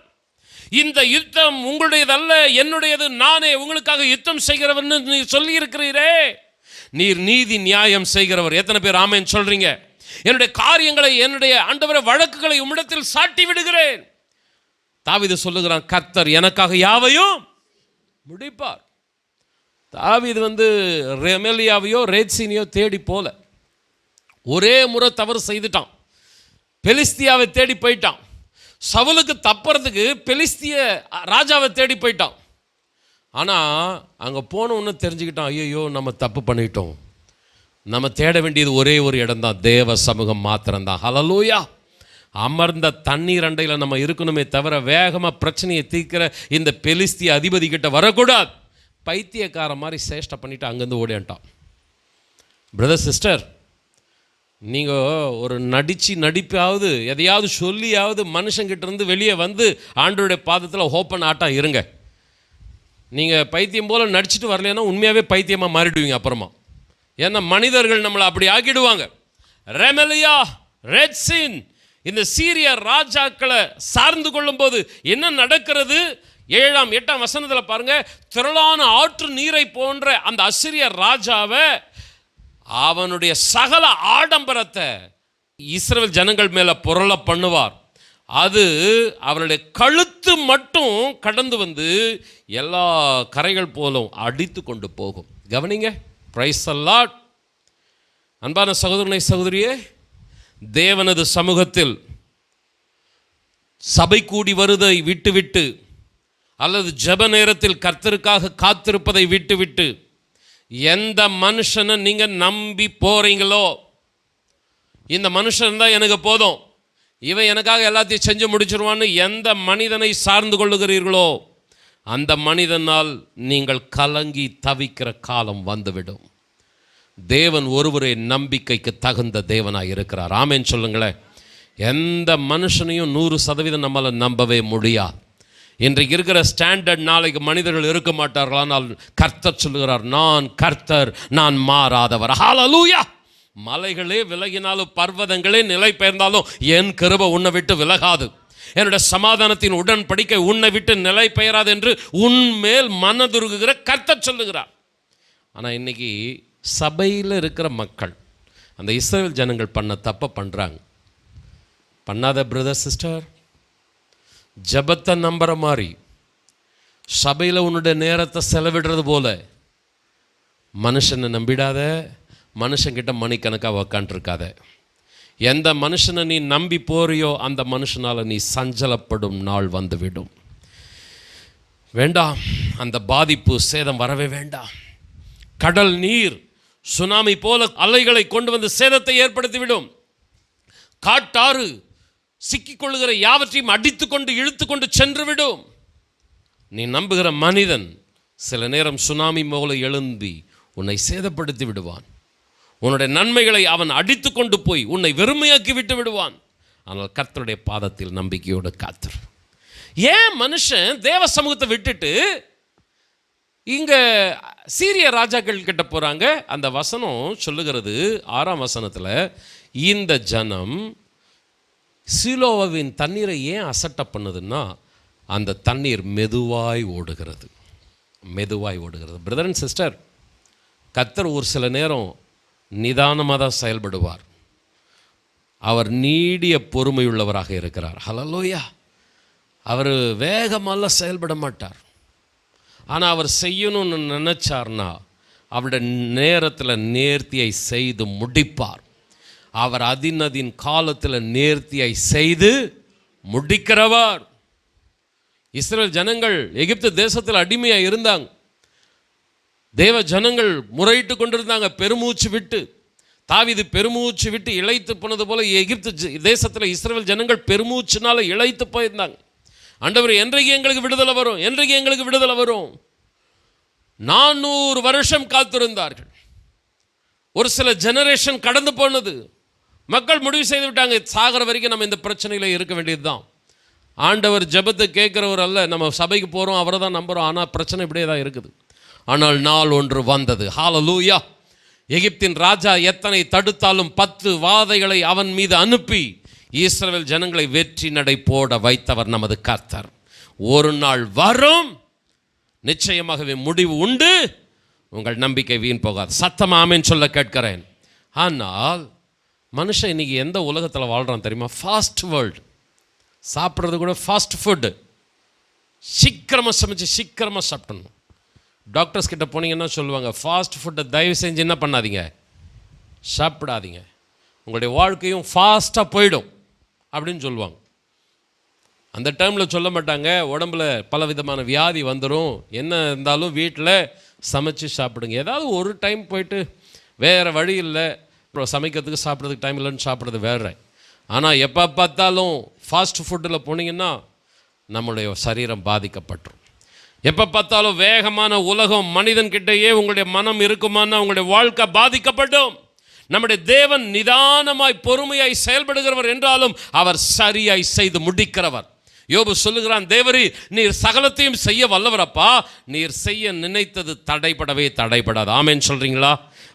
இந்த யுத்தம் உங்களுடையதல்ல என்னுடையது, நானே உங்களுக்காக யுத்தம் செய்கிறவர்னு நீர் சொல்லி இருக்கிறீரே, நீர் நீதி நியாயம் செய்கிறவர். எத்தனை பேர் ஆமென் சொல்றீங்க? என்னுடைய காரியங்களை, என்னுடைய ஆண்டவரே வழக்குகளை உம்மிடத்தில் சாட்டி விடுகிறேன். தாவீது சொல்லுகிறான், கர்த்தர் எனக்காக யாவையும் முடிப்பார். தாவீது ரெமலியாவையோ ரேத்சீனையோ தேடி போல, ஒரே முறை தவறு செய்துட்டான். பெலிஸ்தியாவை தேடி போயிட்டான். சவுலுக்கு தப்புறதுக்கு பெலிஸ்திய ராஜாவை தேடி போயிட்டான். ஆனால் அங்கே போனோன்னு தெரிஞ்சுக்கிட்டான், ஐயோ நம்ம தப்பு பண்ணிட்டோம். நம்ம தேட வேண்டியது ஒரே ஒரு இடம் தான், தேவ சமூகம் மாத்திரம்தான். ஹல்லேலூயா. அமர்ந்த தண்ணீர் அண்டையில் நம்ம இருக்கணுமே தவிர வேகமாக பிரச்சனையை தீர்க்கிற இந்த பெலிஸ்திய அதிபதி கிட்ட வரக்கூடாது. பைத்தியக்கார மாதிரி சேஷ்டை பண்ணிவிட்டு அங்கேருந்து ஓடிட்டான். பிரதர் சிஸ்டர், நீங்கள் ஒரு நடிப்பாவது எதையாவது சொல்லியாவது மனுஷங்கிட்ட இருந்து வெளியே வந்து ஆண்டவருடைய பாதத்தில் ஓப்பன் ஆட்டம் இருங்க. நீங்கள் பைத்தியம் போல் நடிச்சுட்டு வரலைன்னா உண்மையாகவே பைத்தியமாக மாறிடுவீங்க அப்புறமா. ஏன்னா மனிதர்கள் நம்மளை அப்படி ஆக்கிடுவாங்க. ரெமலியா, ரெத்சீன் இந்த சீரிய ராஜாக்களை சார்ந்து கொள்ளும்போது என்ன நடக்கிறது? 7ஆம் 8ஆம் வசனத்தில் பாருங்க, திரளான ஆற்று நீரை போன்ற அந்த அசிரிய ராஜாவை, அவனுடைய சகல ஆடம்பரத்தை இஸ்ரவேல் ஜனங்கள் மேலே புரள பண்ணுவார். அது அவருடைய கழுத்து மட்டும் கடந்து வந்து எல்லா கரைகள் போலும் அடித்து கொண்டு போகும். கவனிங்க, பிரைஸ் தி லார்ட். அன்பான சகோதரனை சகோதரியே, தேவனது சமூகத்தில் சபை கூடி வருவதை விட்டுவிட்டு அல்லது ஜெப நேரத்தில் கர்த்தருக்காக காத்திருப்பதை விட்டுவிட்டு எந்த மனுஷனை நீங்கள் நம்பி போகிறீங்களோ, இந்த மனுஷன் தான் எனக்கு போதும், இவன் எனக்காக எல்லாத்தையும் செஞ்சு முடிச்சிருவான்னு எந்த மனிதனை சார்ந்து கொள்ளுகிறீர்களோ அந்த மனிதனால் நீங்கள் கலங்கி தவிக்கிற காலம் வந்துவிடும். தேவன் ஒருவரே நம்பிக்கைக்கு தகுந்த தேவனாக இருக்கிறார். ஆமென் சொல்லுங்களேன். எந்த மனுஷனையும் 100% நம்மளால் நம்பவே முடியாது. இன்றைக்கு இருக்கிற ஸ்டாண்டர்ட் நாளைக்கு மனிதர்கள் இருக்க மாட்டார்கள். ஆனால் கர்த்தர் சொல்லுகிறார், நான் கர்த்தர், நான் மாறாதவர். ஹல்லேலூயா. மலைகளே விலகினாலும் பர்வதங்களே நிலை பெயர்ந்தாலும் என் கிருபை உன்னை விட்டு விலகாது. என்னுடைய சமாதானத்தின் உடன்படிக்கை உன்னை விட்டு நிலை பெயராது என்று உன்மேல் மனதுருகுகிற கர்த்தர் சொல்லுகிறார். ஆனால் இன்னைக்கு சபையில் இருக்கிற மக்கள் அந்த இஸ்ரவேல் ஜனங்கள் பண்ண தப்பை பண்ணுறாங்க. பண்ணாத பிரதர் சிஸ்டர், ஜபத்தை நம்புற மாதிரி சபையில் உன்னுடைய நேரத்தை செலவிடுறது போல மனுஷனை நம்பிடாத. மனுஷங்கிட்ட மணிக்கணக்காக உக்காண்டிருக்காத. எந்த மனுஷனை நீ நம்பி போறியோ அந்த மனுஷனால் நீ சஞ்சலப்படும் நாள் வந்துவிடும். வேண்டாம், அந்த பாதிப்பு சேதம் வரவே வேண்டாம். கடல் நீர் சுனாமி போல அலைகளை கொண்டு வந்து சேதத்தை ஏற்படுத்திவிடும். காட்டாறு சிக்கிக்கொள்ளுகிற யாவற்றையும் அடித்து கொண்டு இழுத்து கொண்டு சென்றுவிடும். நீ நம்புகிற மனிதன் சில நேரம் சுனாமி போல எழும்பி உன்னை சேதப்படுத்தி விடுவான். உன்னுடைய நன்மைகளை அவன் அடித்து கொண்டு போய் உன்னை வெறுமையாக்கி விட்டு விடுவான். ஆனால் கர்த்தருடைய பாதத்தில் நம்பிக்கையோடு காத்திரு. ஏன் மனுஷன் தேவ சமூகத்தை விட்டுட்டு இங்கே சீரிய ராஜாக்கள் கிட்ட போகிறாங்க? அந்த வசனம் சொல்லுகிறது 6ஆம் வசனத்தில், இந்த ஜனம் சீலோவின் தண்ணீரை ஏன் அசட்டை பண்ணுதுன்னா அந்த தண்ணீர் மெதுவாய் ஓடுகிறது, மெதுவாய் ஓடுகிறது. பிரதர் அண்ட் சிஸ்டர், கர்த்தர் ஒரு சில நேரம் நிதானமாக தான் செயல்படுவார். அவர் நீடிய பொறுமையுள்ளவராக இருக்கிறார். ஹல்லேலூயா. அவர் வேகமெல்லாம் செயல்பட மாட்டார். ஆனால் அவர் செய்யணும்னு நினச்சார்னா அவருடைய நேரத்தில் நேர்த்தியை செய்து முடிப்பார். அவர் அதின் காலத்தில் நேர்த்தியை செய்து முடிக்கிறவர். இஸ்ரவேல் ஜனங்கள் எகிப்து தேசத்தில் அடிமையாக இருந்தாங்க. தேவ ஜனங்கள் முறையிட்டு கொண்டிருந்தாங்க பெருமூச்சு விட்டு. தாவீது பெருமூச்சு விட்டு இளைத்து போனது போல எகிப்து தேசத்தில் இஸ்ரவேல் ஜனங்கள் பெருமூச்சுனால இளைத்து போயிருந்தாங்க. ஆண்டவர், என்றைக்கு எங்களுக்கு விடுதலை வரும், என்றைக்கு எங்களுக்கு விடுதலை வரும்? 400 வருஷம் காத்திருந்தார்கள். ஒரு சில ஜெனரேஷன் கடந்து போனது. மக்கள் முடிவு செய்து விட்டாங்க, சாகிற வரைக்கும் நம்ம இந்த பிரச்சனையில் இருக்க வேண்டியது தான். ஆண்டவர் ஜெபத்தை கேட்குறவர் அல்ல. நம்ம சபைக்கு போகிறோம், அவரை தான் நம்புகிறோம், ஆனால் பிரச்சனை இப்படியே தான் இருக்குது. ஆனால் நாள் ஒன்று வந்தது. ஹல்லேலூயா. எகிப்தின் ராஜா எத்தனை தடுத்தாலும் 10 வாதைகளை அவன் மீது அனுப்பி இஸ்ரவேல் ஜனங்களை வெற்றி நடை போட வைத்தவர் நமது கர்த்தர். ஒரு நாள் வரும், நிச்சயமாகவே முடிவு உண்டு. உங்கள் நம்பிக்கை வீண் போகாது. சத்தமா ஆமென் சொல்ல கேட்கிறேன். ஆனால் மனுஷன் இன்றைக்கி எந்த உலகத்தில் வாழ்கிறான் தெரியுமா? Fast world. சாப்பிட்றது கூட ஃபாஸ்ட் ஃபுட்டு, சீக்கிரமாக சமைச்சு சீக்கிரமாக சாப்பிடணும். டாக்டர்ஸ் கிட்ட போனீங்கன்னா சொல்லுவாங்க, ஃபாஸ்ட் ஃபுட்டை தயவு செஞ்சு என்ன பண்ணாதீங்க, சாப்பிடாதீங்க, உங்களுடைய வாழ்க்கையும் ஃபாஸ்ட்டாக போயிடும் அப்படின்னு சொல்லுவாங்க. அந்த டைமில் சொல்ல மாட்டாங்க, உடம்புல பல விதமான வியாதி வந்துடும், என்ன இருந்தாலும் வீட்டில் சமைச்சு சாப்பிடுங்க. ஏதாவது ஒரு டைம் போயிட்டு வேறு வழி இல்லை, சமைக்கிறதுக்கு சாப்பிட்றதுக்கு டைம் இல்லைன்னு சாப்பிட்றது வேறு. ஆனால் எப்போ பார்த்தாலும் ஃபாஸ்ட் ஃபுட்டில் போனீங்கன்னா நம்மளுடைய சரீரம் பாதிக்கப்பட்டுரும். எப்போ பார்த்தாலும் வேகமான உலகம் மனிதன்கிட்டயே உங்களுடைய மனம் இருக்குமானா உங்களுடைய வாழ்க்கை பாதிக்கப்படும். நம்முடைய தேவன் நிதானமாய் பொறுமையாய் செயல்படுகிறவர் என்றாலும் அவர் சரியாய் செய்து முடிக்கிறவர். யோபு சொல்லுகிறான், தேவரே நீர் சகலத்தையும் செய்ய வல்லவரப்பா, நீர் செய்ய நினைத்தது தடைபடாது. ஆமென் சொல்றீங்களா?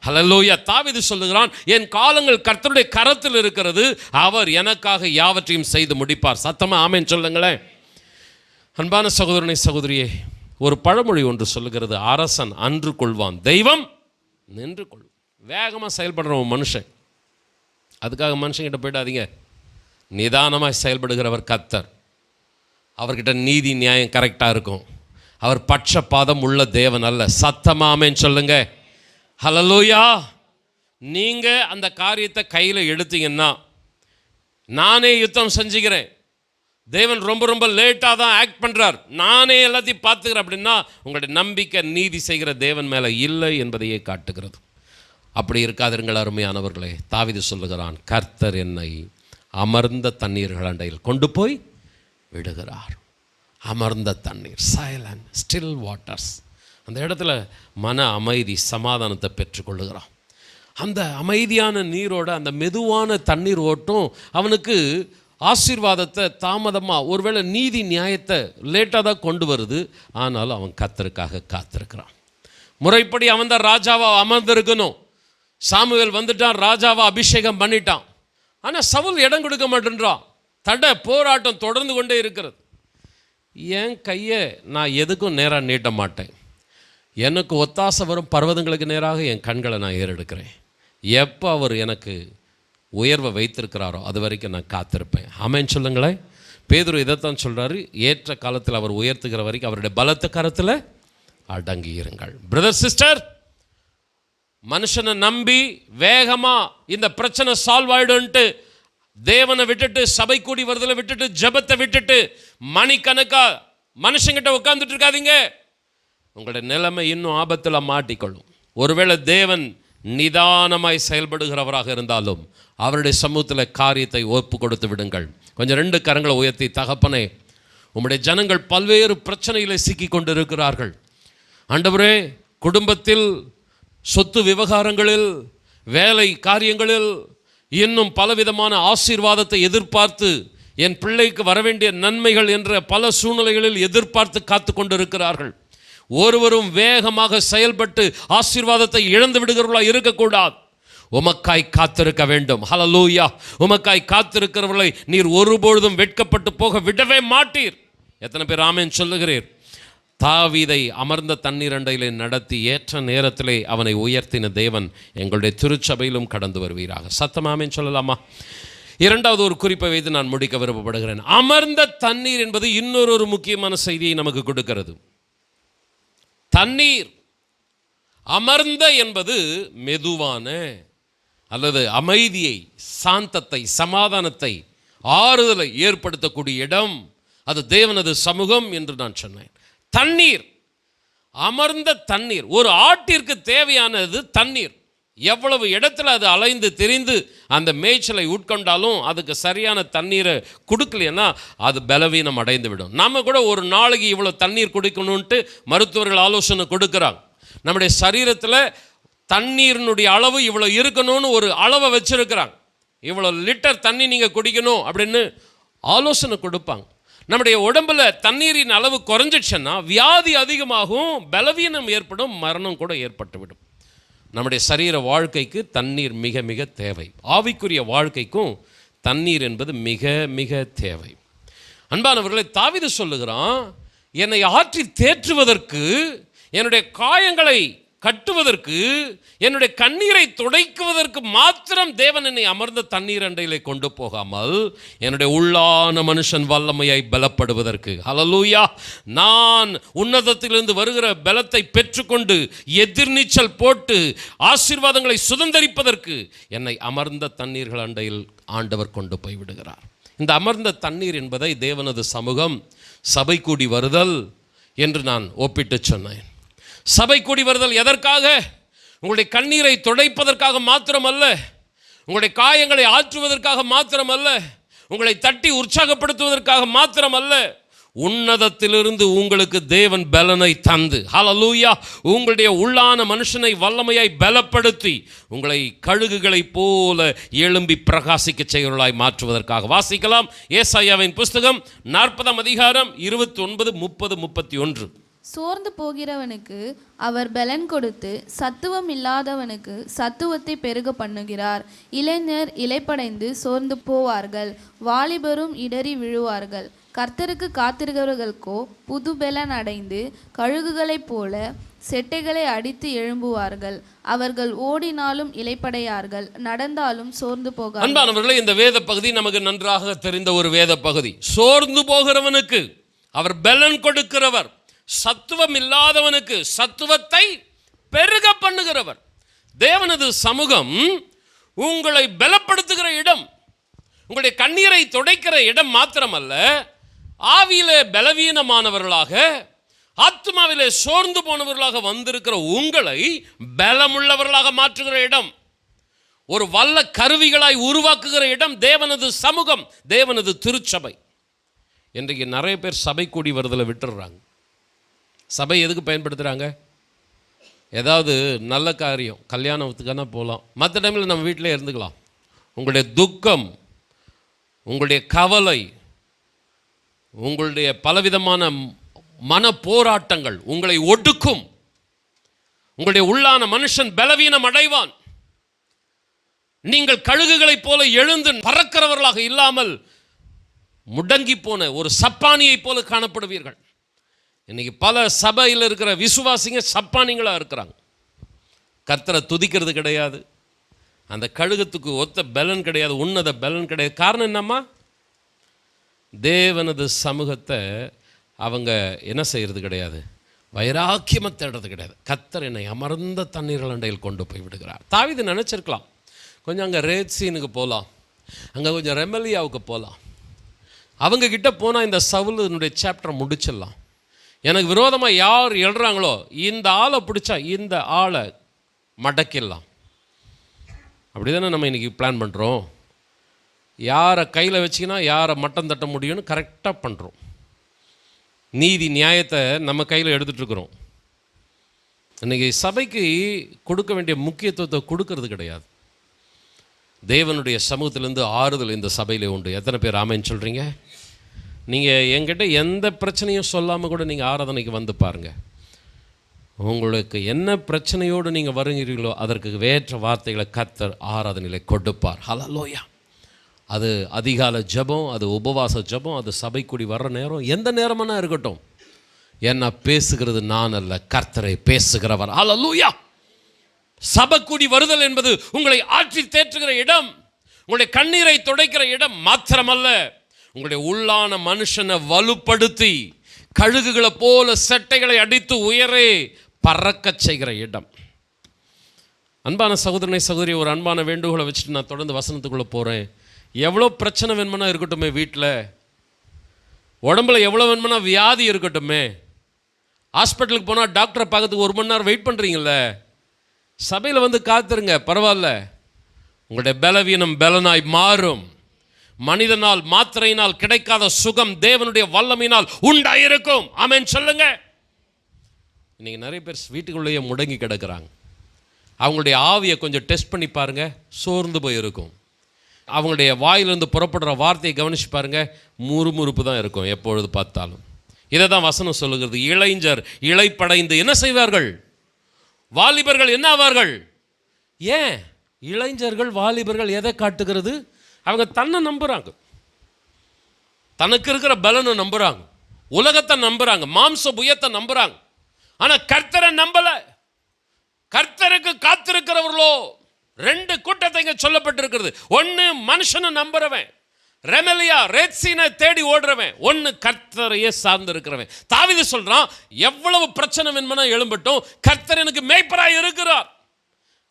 ஹல்லேலூயா. தாவீது சொல்லுகிறான், என் காலங்கள் கர்த்தருடைய கரத்தில் இருக்கிறது, அவர் எனக்காக யாவற்றையும் செய்து முடிப்பார். சத்தமா ஆமென் சொல்லுங்களேன். அன்பான சகோதரனை சகோதரியே, ஒரு பழமொழி ஒன்று சொல்லுகிறது, அரசன் அன்று கொள்வான், தெய்வம் நின்று கொள்வான். வேகமாக செயல்படுற மனுஷன், அதுக்காக மனுஷங்கிட்ட போயிடாதீங்க. நிதானமாக செயல்படுகிறவர் கர்த்தர். அவர்கிட்ட நீதி நியாயம் கரெக்டாக இருக்கும். அவர் பட்சபாதம் உள்ள தேவன் அல்ல. சத்தமாமேன்னு சொல்லுங்க. ஹல்லேலூயா. நீங்கள் அந்த காரியத்தை கையில் எடுத்தீங்கன்னா, நானே யுத்தம் செஞ்சுக்கிறேன், தேவன் ரொம்ப லேட்டாக தான் ஆக்ட் பண்ணுறார், நானே எல்லாத்தையும் பார்த்துக்கிறேன் அப்படின்னா உங்களுடைய நம்பிக்கை நீதி செய்கிற தேவன் மேலே இல்லை என்பதையே காட்டுகிறது. அப்படி இருக்காதிருங்கள் அருமையானவர்களே. தாவீது சொல்லுகிறான், கர்த்தர் என்னை அமர்ந்த தண்ணீர்கள் அண்டையில் கொண்டு போய் விடுகிறார். அமர்ந்த தண்ணீர், சைலண்ட் ஸ்டில் வாட்டர்ஸ், அந்த இடத்துல மன அமைதி சமாதானத்தை பெற்றுக்கொள்ளுகிறான். அந்த அமைதியான நீரோட அந்த மெதுவான தண்ணீர் ஓட்டம் அவனுக்கு ஆசீர்வாதத்தை தாமதமாக, ஒருவேளை நீதி நியாயத்தை லேட்டாக தான் கொண்டு வருது. ஆனாலும் அவன் கர்த்தருக்காக காத்திருக்கிறான். முறைப்படி அவன் தான் ராஜாவாக அமர்ந்திருக்கணும். சாமுவேல் வந்துட்டான், ராஜாவா அபிஷேகம் பண்ணிட்டான். ஆனால் சவுல் இடம் கொடுக்க மாட்டேன்றான். போராட்டம் தொடர்ந்து கொண்டே இருக்கிறது. என் கையை நான் எதுக்கும் நேராக நீட்ட மாட்டேன். எனக்கு ஒத்தாசை வரும் பர்வதங்களுக்கு நேராக என் கண்களை நான் ஏறெடுக்கிறேன். எப்போ அவர் எனக்கு உயர்வை வைத்திருக்கிறாரோ அது வரைக்கும் நான் காத்திருப்பேன். ஆமென் சொல்லுங்களேன். பேதுரு இதைத்தான் சொல்கிறாரு, ஏற்ற காலத்தில் அவர் உயர்த்துகிற வரைக்கும் அவருடைய பலத்த கரத்தில் அடங்கி இருங்கள். பிரதர் சிஸ்டர், மனுஷனை நம்பி வேகமாக இந்த பிரச்சனை சால்வ் ஆகிடும்ட்டு தேவனை விட்டுட்டு, சபை கூடி வருதலை விட்டுட்டு, ஜபத்தை விட்டுட்டு மணிக்கணக்கா மனுஷங்கிட்ட உட்கார்ந்துட்டு இருக்காதீங்க. உங்களுடைய நிலைமை இன்னும் ஆபத்தில் மாட்டிக்கொள்ளும். ஒருவேளை தேவன் நிதானமாய் செயல்படுகிறவராக இருந்தாலும் அவருடைய சமூகத்தில் காரியத்தை ஒப்பு கொடுத்து விடுங்கள். கொஞ்சம் 2 கரங்களை உயர்த்தி, தகப்பனே, உம்முடைய ஜனங்கள் பல்வேறு பிரச்சனைகளை சிக்கி கொண்டு இருக்கிறார்கள். ஆண்டவரே, குடும்பத்தில், சொத்து விவகாரங்களில், வேலை காரியங்களில், இன்னும் பலவிதமான ஆசீர்வாதத்தை எதிர்பார்த்து, என் பிள்ளைக்கு வரவேண்டிய நன்மைகள் என்ற பல சூழ்நிலைகளில் எதிர்பார்த்து காத்து கொண்டிருக்கிறார்கள். ஒருவரும் வேகமாக செயல்பட்டு ஆசீர்வாதத்தை இழந்து விடுகிறவர்களாக இருக்கக்கூடாது. உமக்காய் காத்திருக்க வேண்டும். ஹல்லேலூயா. உமக்காய் காத்திருக்கிறவர்களை நீர் ஒருபொழுதும் வெட்கப்பட்டு போக விடவே மாட்டீர். எத்தனை பேர் ஆமென் சொல்லுகிறீர்? தாவீதை அமர்ந்த தண்ணீர் அண்டையிலே நடத்தி ஏற்ற நேரத்திலே அவனை உயர்த்தின தேவன் எங்களுடைய திருச்சபையிலும் கடந்து வருவீராக. சத்தமாமேன்னு சொல்லலாமா? 2வது ஒரு குறிப்பை வைத்து நான் முடிக்க விருப்பப்படுகிறேன். அமர்ந்த தண்ணீர் என்பது இன்னொரு முக்கியமான செய்தியை நமக்கு கொடுக்கிறது. தண்ணீர் அமர்ந்த என்பது மெதுவான அல்லது அமைதியை, சாந்தத்தை, சமாதானத்தை, ஆறுதலை ஏற்படுத்தக்கூடிய இடம். அது தேவனது சமூகம் என்று நான் சொன்னேன். தண்ணீர், அமர்ந்த தண்ணீர். ஒரு ஆட்டிற்கு தேவையானது தண்ணீர். எவ்வளவு இடத்துல அது அலைந்து திரிந்து அந்த மேய்ச்சலை உட்கொண்டாலும் அதுக்கு சரியான தண்ணீரை கொடுக்கலைன்னா அது பலவீனம் அடைந்து விடும். நம்ம கூட ஒரு நாளைக்கு இவ்வளோ தண்ணீர் குடிக்கணும்ன்ட்டு மருத்துவர்கள் ஆலோசனை கொடுக்குறாங்க. நம்முடைய சரீரத்தில் தண்ணீரினுடைய அளவு இவ்வளோ இருக்கணும்னு ஒரு அளவை வச்சுருக்கிறாங்க. இவ்வளோ லிட்டர் தண்ணி நீங்கள் குடிக்கணும் அப்படின்னு ஆலோசனை கொடுப்பாங்க. நம்முடைய உடம்புல தண்ணீரின் அளவு குறைஞ்சிடுச்சுன்னா வியாதி அதிகமாகும், பலவீனம் ஏற்படும், மரணம் கூட ஏற்பட்டுவிடும். நம்முடைய சரீர வாழ்க்கைக்கு தண்ணீர் மிக மிக தேவை. ஆவிக்குரிய வாழ்க்கைக்கும் தண்ணீர் என்பது மிக மிக தேவை. அன்பானவர்களை, தாவீது சொல்லுகிறான், என்னை ஆற்றி தேற்றுவதற்கு, என்னுடைய காயங்களை கட்டுவதற்கு, என்னுடைய கண்ணீரை துடைக்குவதற்கு மாத்திரம் தேவன் என்னை அமர்ந்த தண்ணீர் அண்டையிலே கொண்டு போகாமல் என்னுடைய உள்ளான மனுஷன் வல்லமையை பலப்படுவதற்கு, ஹல்லேலூயா, நான் உன்னதத்திலிருந்து வருகிற பலத்தை பெற்றுக்கொண்டு எதிர்நீச்சல் போட்டு ஆசீர்வாதங்களை சுதந்தரிப்பதற்கு என்னை அமர்ந்த தண்ணீர்கள் அண்டையில் ஆண்டவர் கொண்டு போய் விடுகிறார். இந்த அமர்ந்த தண்ணீர் என்பதை தேவனது சமூகம், சபை கூடி வருதல் என்று நான் ஒப்பிட்டு சொன்னேன். சபை கூடி வருதல் எதற்காக? உங்களுடைய கண்ணீரை துடைப்பதற்காக மாத்திரமல்ல, உங்களுடைய காயங்களை ஆற்றுவதற்காக மாத்திரமல்ல, உங்களை தட்டி உற்சாகப்படுத்துவதற்காக மாத்திரமல்ல, உன்னதத்திலிருந்து உங்களுக்கு தேவன் பலனை தந்து, ஹல்லேலூயா, உங்களுடைய உள்ளான மனுஷனை வல்லமையாய் பலப்படுத்தி உங்களை கழுகுகளைப் போல எழும்பி பிரகாசிக்க செய்கிறவர்களாய் மாற்றுவதற்காக. வாசிக்கலாம் ஏசாயாவின் புஸ்தகம் 40 அதிகாரம் 29, 30, 31. சோர்ந்து போகிறவனுக்கு அவர் பலன் கொடுத்து சத்துவம் இல்லாதவனுக்கு சத்துவத்தை பெருக பண்ணுகிறார். இளைஞர் இளைப்படைந்து சோர்ந்து போவார்கள், வாலிபரும் இடறி விழுவார்கள். கர்த்தருக்கு காத்திருக்கிறவர்களுக்கோ புது பலன் அடைந்து கழுகுகளைப் போல செட்டைகளை அடித்து எழும்புவார்கள். அவர்கள் ஓடினாலும் இளைப்படையார்கள், நடந்தாலும் சோர்ந்து போகார்கள். அன்பானவர்களே, இந்த வேத பகுதி நமக்கு நன்றாக தெரிந்த ஒரு வேத பகுதி. சோர்ந்து போகிறவனுக்கு அவர் பலன் கொடுக்கிறவர், சத்துவம் இல்லாதவனுக்கு சத்துவத்தை பெருக பண்ணுகிறவர். தேவனது சமூகம் உங்களை பலப்படுத்துகிற இடம், உங்களுடைய கண்ணீரை துடைக்கிற இடம் மாத்திரமல்ல, ஆவியிலே பலவீனமானவர்களாக, ஆத்மாவிலே சோர்ந்து போனவர்களாக வந்திருக்கிற உங்களை பலமுள்ளவர்களாக மாற்றுகிற இடம், ஒரு வல்ல கருவிகளாய் உருவாக்குகிற இடம் தேவனது சமூகம், தேவனது திருச்சபை. இன்றைக்கு நிறைய பேர் சபை கூடி வருதலை விட்டுடுறாங்க. சபை எதுக்கு பயன்படுத்துகிறாங்க? ஏதாவது நல்ல காரியம், கல்யாணத்துக்கான போகலாம், மற்ற டைமில் நம்ம வீட்டிலே இருந்துக்கலாம். உங்களுடைய துக்கம், உங்களுடைய கவலை, உங்களுடைய பலவிதமான மன போராட்டங்கள் உங்களை ஒடுக்கும். உங்களுடைய உள்ளான மனுஷன் பலவீனம் அடைவான். நீங்கள் கழுகுகளைப் போல எழுந்து பறக்கிறவர்களாக இல்லாமல் முடங்கி போன ஒரு சப்பானியை போல காணப்படுவீர்கள். இன்னைக்கு பல சபையில் இருக்கிற விசுவாசிங்க சப்பானிங்களாக இருக்கிறாங்க. கர்த்தரை துதிக்கிறது கிடையாது, அந்த கழுகத்துக்கு ஒத்த பலன் கிடையாது, உன்னத பலன் கிடையாது. காரணம் என்னம்மா? தேவனது சமூகத்தை அவங்க என்ன செய்கிறது கிடையாது, வைராக்கியமாக தேடுறது கிடையாது. கர்த்தர் என்னை அமர்ந்த தண்ணீர்கள் அண்டையில் கொண்டு போய் விடுகிறார். தாவீது நினச்சிருக்கலாம், கொஞ்சம் அங்கே ரேத்சீனுக்கு போகலாம், அங்கே கொஞ்சம் ரெமலியாவுக்கு போகலாம், அவங்கக்கிட்ட போனால் இந்த சவுலுடைய சாப்டரை முடிச்சிடலாம். எனக்கு விரோதமாக யார் எழுறாங்களோ இந்த ஆளை பிடிச்சா இந்த ஆளை மடக்கிடலாம். அப்படி தானே நம்ம இன்றைக்கி பிளான் பண்ணுறோம். யாரை கையில் வச்சிங்கன்னா யாரை மட்டம் தட்ட முடியும்னு கரெக்டாக பண்ணுறோம். நீதி நியாயத்தை நம்ம கையில் எடுத்துகிட்ருக்குறோம். இன்றைக்கி சபைக்கு கொடுக்க வேண்டிய முக்கியத்துவத்தை கொடுக்கறது கிடையாது. தேவனுடைய சமூகத்திலேருந்து ஆறுதல் இந்த சபையிலே உண்டு. எத்தனை பேர் ஆமைன்னு சொல்கிறீங்க? நீங்கள் என்கிட்ட எந்த பிரச்சனையும் சொல்லாமல் கூட நீங்கள் ஆராதனைக்கு வந்து பாருங்கள். உங்களுக்கு என்ன பிரச்சனையோடு நீங்கள் வருகிறீர்களோ அதற்கு வேற்ற வார்த்தைகளை கர்த்தர் ஆராதனையில் கொடுப்பார். ஹல்லேலூயா. அது அதிகாலை ஜெபம், அது உபவாச ஜெபம், அது சபை கூடி வர்ற நேரம், எந்த நேரமானா இருக்கட்டும். என்ன பேசுகிறது நான் அல்ல, கர்த்தரை பேசுகிறவர். ஹல்லேலூயா. சபை கூடி வருதல் என்பது உங்களை ஆற்றி தேற்றுகிற இடம், உங்களுடைய கண்ணீரை துடைக்கிற இடம் மாத்திரமல்ல, உங்களுடைய உள்ளான மனுஷனை வலுப்படுத்தி கழுகுகளை போல செட்டைகளை அடித்து உயரே பறக்க செய்கிற இடம். அன்பான சகோதரனை சகோதரி, ஒரு அன்பான வேண்டுகோளை வச்சுட்டு நான் தொடர்ந்து வசனத்துக்குள்ளே போகிறேன். எவ்வளோ பிரச்சனை வேணுமனா இருக்கட்டுமே, வீட்டில் உடம்புல எவ்வளோ வேணுமனா வியாதி இருக்கட்டுமே, ஹாஸ்பிட்டலுக்கு போனால் டாக்டரை பார்க்கறதுக்கு 1 மணி நேரம் வெயிட் பண்ணுறீங்களே, சபையில் வந்து காத்துருங்க, பரவாயில்ல. உங்களுடைய பலவீனம் பலனாய் மாறும். மனிதனால் மாத்திரையினால் கிடைக்காத சுகம் தேவனுடைய வல்லமையினால் உண்டாயிருக்கும். ஆமென் சொல்லுங்க. இன்னைக்கு நிறைய பேர் வீட்டுக்குள்ளேயே முடங்கி கிடக்கிறாங்க. அவங்களுடைய ஆவியை கொஞ்சம் டெஸ்ட் பண்ணி பாருங்க, சோர்ந்து போயிருக்கும். அவங்களுடைய வாயிலிருந்து புறப்படுற வார்த்தையை கவனிச்சு பாருங்க, முறுமுறுப்பு தான் இருக்கும் எப்பொழுது பார்த்தாலும். இதை தான் வசனம் சொல்லுகிறது. இளைஞர் இளைப்படைந்து என்ன செய்வார்கள்? வாலிபர்கள் என்ன ஆவார்கள்? ஏன் இளைஞர்கள் வாலிபர்கள் எதை காட்டுகிறது? அவங்க தன்னை நம்புகிறாங்க, தனக்கு இருக்கிற பலனை நம்புகிறாங்க, உலகத்தை நம்புகிறாங்க, மாம்ச புயத்தை நம்புகிறாங்க. ஆனால் கர்த்தரை நம்பலை. கர்த்தருக்கு காத்திருக்கிறவர்களோ, ரெண்டு கூட்டத்தை இங்க சொல்லப்பட்டிருக்கிறது. ஒன்னு மனுஷனை நம்புறவன், ரெமலியா ரெத்சீனை தேடி ஓடுறவன். ஒன்னு கர்த்தரையே சார்ந்து இருக்கிறவன். தாவீது சொல்றான், எவ்வளவு பிரச்சனை வேணும்னா எழும்பட்டும், கர்த்தர் எனக்கு மேய்ப்பராய் இருக்கிறார்.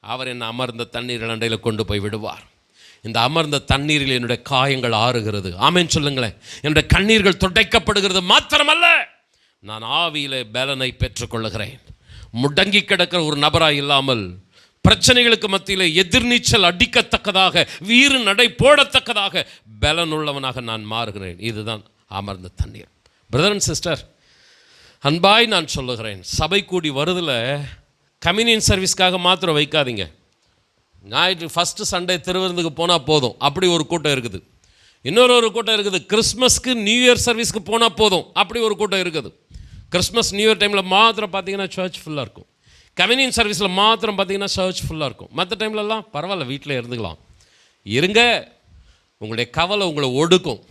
அவர் என்ன அமர்ந்த தண்ணீர் அண்டையில கொண்டு போய் விடுவார். இந்த அமர்ந்த தண்ணீரில் என்னுடைய காயங்கள் ஆறுகிறது. ஆமென் சொல்லுங்களேன். என்னுடைய கண்ணீர்கள் துடைக்கப்படுகிறது. மாத்திரமல்ல, நான் ஆவியிலே பலனை பெற்றுக்கொள்ளுகிறேன். முடங்கி கிடக்கிற ஒரு நபராய் இல்லாமல், பிரச்சனைகளுக்கு மத்தியிலே எதிர்நீச்சல் அடிக்கத்தக்கதாக, வீறு நடை போடத்தக்கதாக பலனுள்ளவனாக நான் மாறுகிறேன். இதுதான் அமர்ந்த தண்ணீர். பிரதர் அண்ட் சிஸ்டர், அன்பாய் நான் சொல்லுகிறேன், சபை கூடி வருதில் கம்யூனியன் சர்வீஸ்க்காக மாத்திரம் வைக்காதீங்க. ஞாயிற்று ஃபஸ்ட்டு சண்டே திருவிருந்துக்கு போனால் போதும், அப்படி ஒரு கூட்டம் இருக்குது. இன்னொரு கூட்டம் இருக்குது, கிறிஸ்மஸ்க்கு நியூ இயர் சர்வீஸ்க்கு போனால் போதும், அப்படி ஒரு கூட்டம் இருக்குது. கிறிஸ்மஸ் நியூ இயர் டைமில் மாத்திரம் பார்த்தீங்கன்னா சர்ச் ஃபுல்லாக இருக்கும். கம்யூனியன் சர்வீஸில் மாத்திரம் பார்த்தீங்கன்னா சர்ச் ஃபுல்லாக இருக்கும். மற்ற டைம்லலாம் பரவாயில்ல, வீட்டில் இருந்துக்கலாம். இருங்க, உங்களுடைய கவலை உங்களை ஒடுக்கும்.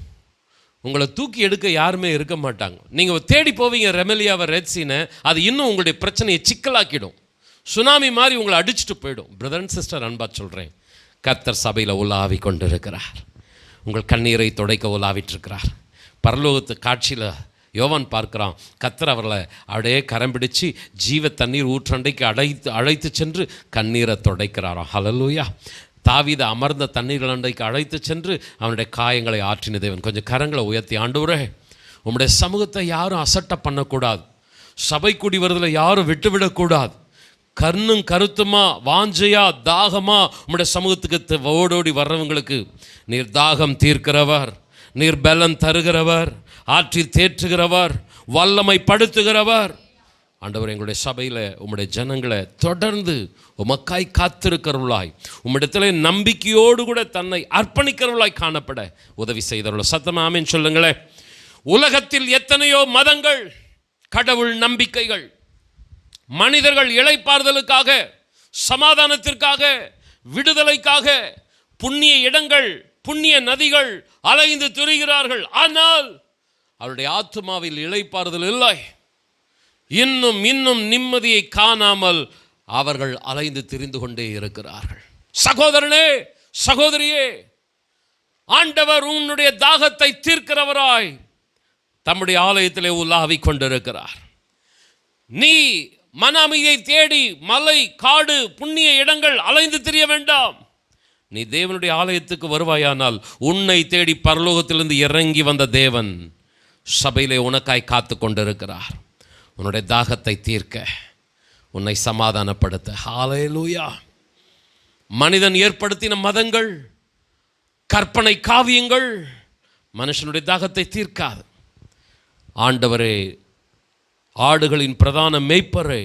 உங்களை தூக்கி எடுக்க யாருமே இருக்க மாட்டாங்க. நீங்கள் தேடி போவீங்க ரெமலியாவை, ரெத்சீனை, அது இன்னும் உங்களுடைய பிரச்சனையை சிக்கலாக்கிடும். சுனாமி மாதிரி உங்களை அடிச்சுட்டு போயிடும். பிரதர் அண்ட் சிஸ்டர், அன்பா சொல்கிறேன், கர்த்தர் சபையில் உலாவி கொண்டு இருக்கிறார். உங்கள் கண்ணீரை துடைக்க உலாவிட்டிருக்கிறார். பரலோகத்து காட்சியில் யோவான் பார்க்குறான், கர்த்தர் அவர்களை அப்படியே கரம் பிடிச்சு ஜீவ தண்ணீர் ஊற்றண்டைக்கு அழைத்து சென்று கண்ணீரை துடைக்கிறாராம். ஹல்லேலூயா. தாவீது அமர்ந்த தண்ணீர் அண்டைக்கு அழைத்து சென்று அவனுடைய காயங்களை ஆற்றின தேவன். கொஞ்சம் கரங்களை உயர்த்தி, ஆண்டவரே, உம்முடைய சமூகத்தை யாரும் அசட்டை பண்ணக்கூடாது. சபை கூடி வருதில் யாரும் விட்டுவிடக்கூடாது. கண்ணும் கருத்துமா, வாஞ்சையா, தாகமா உம்முடைய சமூகத்துக்கு ஓடோடி வர்றவங்களுக்கு நீர் தாகம் தீர்க்கிறவர், நீர் பலன் தருகிறவர், ஆற்றி தேற்றுகிறவர், வல்லமை படுத்துகிறவர். ஆண்டவர், எங்களுடைய சபையில் உம்முடைய ஜனங்களை தொடர்ந்து உமக்காய் காத்திருக்கிறவர்களாய், உம்மிடத்தில் நம்பிக்கையோடு கூட தன்னை அர்ப்பணிக்கிறவர்களாய் காணப்பட உதவி செய்தவர்கள். சத்தமா ஆமென் சொல்லுங்களேன். உலகத்தில் எத்தனையோ மதங்கள், கடவுள் நம்பிக்கைகள், மனிதர்கள் இளைப்பாறுதலுக்காக, சமாதானத்திற்காக, விடுதலைக்காக புண்ணிய இடங்கள், புண்ணிய நதிகள் அலைந்து திரிகிறார்கள். ஆனால் அவருடைய ஆத்துமாவில் இளைப்பாறுதல் இல்லை. இன்னும் இன்னும் நிம்மதியை காணாமல் அவர்கள் அலைந்து திரிந்து கொண்டே இருக்கிறார்கள். சகோதரனே, சகோதரியே, ஆண்டவர் உன்னுடைய தாகத்தை தீர்க்கிறவராய் தம்முடைய ஆலயத்திலே உலாவிக் கொண்டிருக்கிறார். நீ மன அமைதியை தேடி மலை, காடு, புண்ணிய இடங்கள் அலைந்து திரிய வேண்டாம். நீ தேவனுடைய ஆலயத்துக்கு வருவாயானால் உன்னை தேடி பரலோகத்திலிருந்து இறங்கி வந்த தேவன் சபையிலே உனக்காய் காத்து கொண்டிருக்கிறார். உன்னுடைய தாகத்தை தீர்க்க, உன்னை சமாதானப்படுத்த. ஹல்லேலூயா. மனிதன் ஏற்படுத்தின மதங்கள், கற்பனை காவியங்கள் மனுஷனுடைய தாகத்தை தீர்க்காது. ஆண்டவரே, ஆடுகளின் பிரதான மேய்ப்பரை,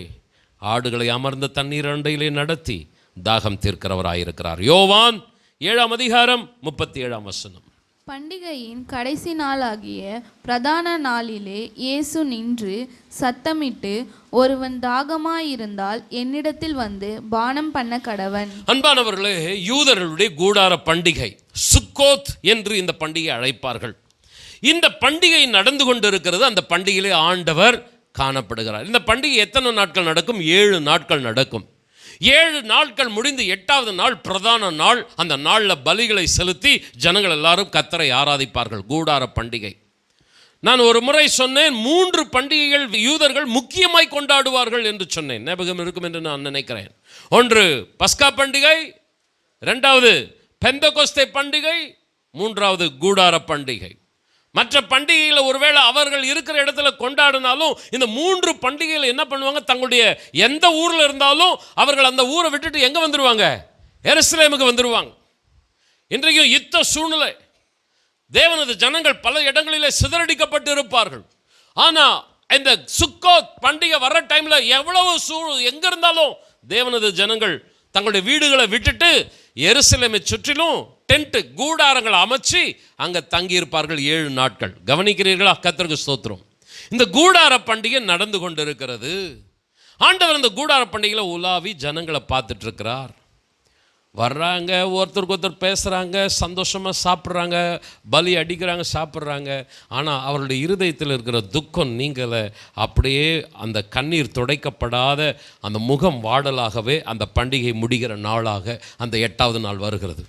ஆடுகளை அமர்ந்த தண்ணீர் அண்டையிலே நடத்தி தாகம் தீர்க்கிறவராயிருக்கிறார். யோவான் 7:37. பண்டிகையின் கடைசி நாளாகிய பிரதான நாளிலே இயேசு நின்று சத்தமிட்டு, ஒருவன் தாகமாயிருந்தால் என்னிடத்தில் வந்து பானம் பண்ண கடவன். அன்பானவர்களே, யூதர்களுடைய கூடார பண்டிகை சுக்கோத் என்று இந்த பண்டிகை அழைப்பார்கள். இந்த பண்டிகை நடந்து கொண்டிருக்கிறது. அந்த பண்டிகையிலே ஆண்டவர் காணப்படுகிறார். இந்த பண்டிகை எத்தனை நாட்கள் நடக்கும்? 7 நாட்கள் நடக்கும். 7 நாட்கள் முடிந்து 8வது நாள் பிரதான நாள். அந்த நாளில் பலிகளை செலுத்தி ஜனங்கள் எல்லாரும் கர்த்தரை ஆராதிப்பார்கள். கூடார பண்டிகை. நான் ஒரு முறை சொன்னேன், 3 பண்டிகைகள் யூதர்கள் முக்கியமாய் கொண்டாடுவார்கள் என்று சொன்னேன். ஞாபகம் இருக்கும் என்று நான் நினைக்கிறேன். ஒன்று பஸ்கா பண்டிகை, 2வது பெந்தகோஸ்தே பண்டிகை, 3வது கூடார பண்டிகை. மற்ற பண்டிகையில் ஒருவேளை அவர்கள் இருக்கிற இடத்துல கொண்டாடினாலும் இந்த 3 பண்டிகையில் என்ன பண்ணுவாங்க, தங்களுடைய எந்த ஊரில் இருந்தாலும் அவர்கள் அந்த ஊரை விட்டுட்டு எங்கே வந்துடுவாங்க? எருசலேமுக்கு வந்துடுவாங்க. இன்றைக்கும் யுத்த சூழ்நிலை, தேவனது ஜனங்கள் பல இடங்களிலே சிதறடிக்கப்பட்டு இருப்பார்கள். ஆனால் இந்த சுக்கோத் பண்டிகை வர்ற டைமில் எவ்வளவு எங்கே இருந்தாலும் தேவனது ஜனங்கள் தங்களுடைய வீடுகளை விட்டுட்டு எருசலேமை சுற்றிலும் டென்ட், கூடாரங்களை அமைச்சு அங்கே தங்கியிருப்பார்கள் 7 நாட்கள். கவனிக்கிறீர்களா? கர்த்தருக்கு ஸ்தோத்திரம். இந்த கூடார பண்டிகை நடந்து கொண்டு இருக்கிறது. ஆண்டவர் இந்த கூடார பண்டிகையில் உலாவி ஜனங்களை பார்த்துட்டு இருக்கிறார். வர்றாங்க, ஒருத்தருக்கு ஒருத்தர் பேசுகிறாங்க, சந்தோஷமாக சாப்பிட்றாங்க, பலி அடிக்கிறாங்க, சாப்பிட்றாங்க. ஆனால் அவருடைய இருதயத்தில் இருக்கிற துக்கம் நீங்கலை. அப்படியே அந்த கண்ணீர் துடைக்கப்படாத அந்த முகம் வாடலாகவே அந்த பண்டிகை முடிகிற நாளாக அந்த 8வது நாள் வருகிறது.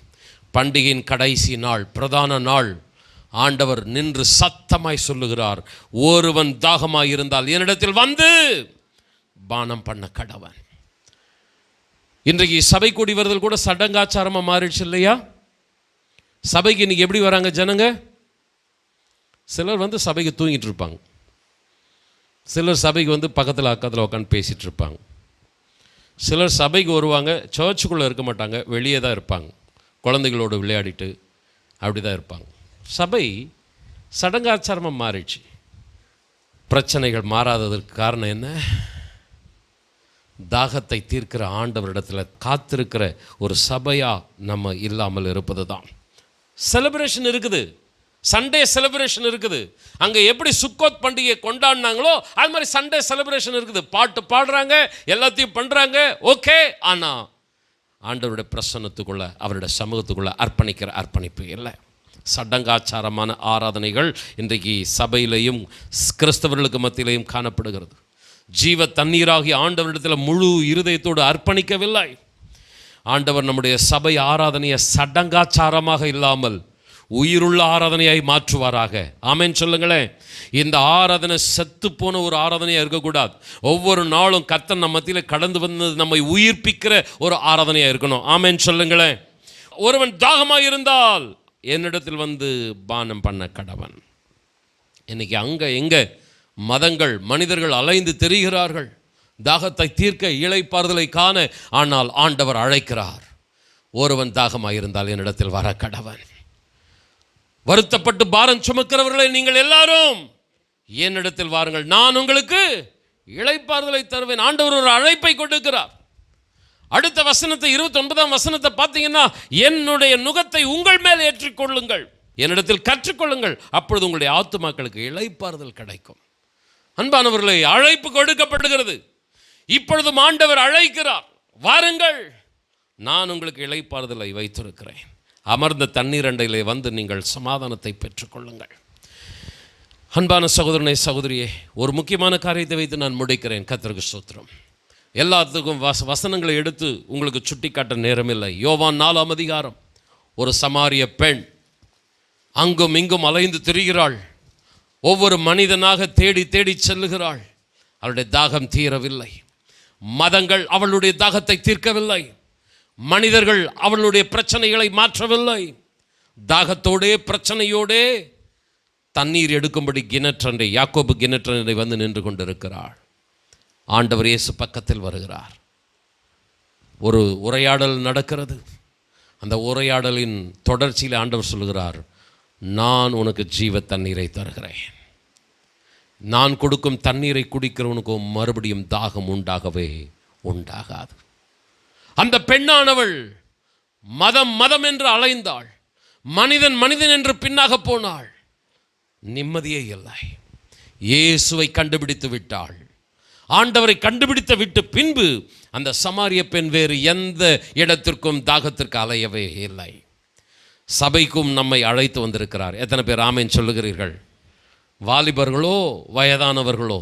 பண்டிகையின் கடைசி நாள், பிரதான நாள். ஆண்டவர் நின்று சத்தமாய் சொல்லுகிறார், ஒருவன் தாகமாய் இருந்தால் என்னிடத்தில் வந்து பானம் பண்ண கடவன். இன்றைக்கு சபை கூடி வருதல் கூட சடங்காச்சாரமாக மாறிடுச்சு இல்லையா? சபைக்கு இன்றைக்கி எப்படி வராங்க ஜனங்க? சிலர் வந்து சபைக்கு தூங்கிட்டு இருப்பாங்க, சிலர் சபைக்கு வந்து பக்கத்தில் அக்கத்தில் உட்காந்து பேசிகிட்டு இருப்பாங்க, சிலர் சபைக்கு வருவாங்க, சர்ச்சுக்குள்ளே இருக்க மாட்டாங்க, வெளியே தான் இருப்பாங்க, குழந்தைகளோடு விளையாடிட்டு அப்படி தான் இருப்பாங்க. சபை சடங்காச்சாரமாக மாறிடுச்சு. பிரச்சனைகள் மாறாததற்கு காரணம் என்ன? தாகத்தை தீர்க்கிற ஆண்டவரிடத்தில் காத்திருக்கிற ஒரு சபையாக நம்ம இல்லாமல் இருப்பது தான். செலிப்ரேஷன் இருக்குது, சண்டே செலிப்ரேஷன் இருக்குது. அங்கே எப்படி சுக்கோத் பண்டிகையை கொண்டாடினாங்களோ அது மாதிரி சண்டே செலிப்ரேஷன் இருக்குது. பாட்டு பாடுறாங்க, எல்லாத்தையும் பண்ணுறாங்க, ஓகே. ஆனால் ஆண்டவருடைய பிரசன்னத்துக்குள்ள, அவருடைய சமூகத்துக்குள்ளே அர்ப்பணிக்கிற அர்ப்பணிப்பு இல்லை. சடங்காச்சாரமான ஆராதனைகள் இன்றைக்கு சபையிலையும் கிறிஸ்தவர்களுக்கு மத்தியிலையும் காணப்படுகிறது. ஜீவ தண்ணீராகி ஆண்டவரிடத்தில் முழு இருதயத்தோடு அர்ப்பணிக்கவில்லை. ஆண்டவர் நம்முடைய சபை ஆராதனையை சடங்காச்சாரமாக இல்லாமல் உயிருள்ள ஆராதனையாய் மாற்றுவாராக. ஆமென் சொல்லுங்களேன். இந்த ஆராதனை செத்து போன ஒரு ஆராதனையாக இருக்கக்கூடாது. ஒவ்வொரு நாளும் கர்த்தர் நம்ம மத்தியில் கடந்து வந்து நம்மை உயிர்ப்பிக்கிற ஒரு ஆராதனையாக இருக்கணும். ஆமென் சொல்லுங்களேன். ஒருவன் தாகமாக இருந்தால் என்னிடத்தில் வந்து பானம் பண்ண கடவன். இன்னைக்கு அங்கே எங்கே மதங்கள், மனிதர்கள் அலைந்து திரிகிறார்கள் தாகத்தை தீர்க்க, இளைப்பாறுதலை காண. ஆனால் ஆண்டவர் அழைக்கிறார், ஒருவன் தாகமாக இருந்தால் என்னிடத்தில் வர கடவன். வருத்தப்பட்டு பாரம் சுமக்கிறவர்களை நீங்கள் எல்லாரும் என்னிடத்தில் வாருங்கள், நான் உங்களுக்கு இளைப்பாறுதலை தருவேன். ஆண்டவர் ஒரு அழைப்பை கொடுக்கிறார். அடுத்த வசனத்தை 29ஆம் வசனத்தை பார்த்தீங்கன்னா, என்னுடைய நுகத்தை உங்கள் மேல் ஏற்றிக்கொள்ளுங்கள், என்னிடத்தில் கற்றுக்கொள்ளுங்கள், அப்பொழுது உங்களுடைய ஆத்துமாக்களுக்கு இளைப்பாறுதல் கிடைக்கும். அன்பானவர்களை, அழைப்பு கொடுக்கப்படுகிறது. இப்பொழுதும் ஆண்டவர் அழைக்கிறார், வாருங்கள், நான் உங்களுக்கு இளைப்பாறுதலை வைத்திருக்கிறேன். அமர்ந்த தண்ணீர் அண்டையிலே வந்து நீங்கள் சமாதானத்தை பெற்றுக்கொள்ளுங்கள். அன்பான சகோதரனே, சகோதரியே, ஒரு முக்கியமான காரியத்தை வைத்து நான் முடிக்கிறேன். கர்த்தருக்கு ஸ்தோத்திரம். எல்லாத்துக்கும் வசனங்களை எடுத்து உங்களுக்கு சுட்டி காட்ட நேரமில்லை. யோவான் 4ஆம் அதிகாரம். ஒரு சமாரிய பெண் அங்கும் இங்கும் அலைந்து திரிகிறாள். ஒவ்வொரு மனிதனாக தேடி தேடி செல்லுகிறாள். அவளுடைய தாகம் தீரவில்லை. மதங்கள் அவளுடைய தாகத்தை தீர்க்கவில்லை. மனிதர்கள் அவளுடைய பிரச்சனைகளை மாற்றவில்லை. தாகத்தோடே பிரச்சனையோடே தண்ணீர் எடுக்கும்படி கிணற்றண்டை, யாக்கோபு கிணற்றண்டை வந்து நின்று கொண்டிருக்கிறாள். ஆண்டவர் இயேசு பக்கத்தில் வருகிறார். ஒரு உரையாடல் நடக்கிறது. அந்த உரையாடலின் தொடர்ச்சியில் ஆண்டவர் சொல்கிறார், நான் உனக்கு ஜீவ தண்ணீரை தருகிறேன். நான் கொடுக்கும் தண்ணீரை குடிக்கிறவனுக்கு மறுபடியும் தாகம் உண்டாகவே உண்டாகாது. அந்த பெண்ணானவள் மதம் மதம் என்று அலைந்தாள். மனிதன் மனிதன் என்று பின்னாக போனாள். நிம்மதியே இல்லை. இயேசுவை கண்டுபிடித்து விட்டாள். ஆண்டவரை கண்டுபிடித்து விட்டு பின்பு அந்த சமாரிய பெண் வேறு எந்த இடத்திற்கும் தாகத்திற்கு அலையவே இல்லை. சபைக்கும் நம்மை அழைத்து வந்திருக்கிறார். எத்தனை பேர் ஆமென் சொல்லுகிறீர்கள்? வாலிபர்களோ வயதானவர்களோ,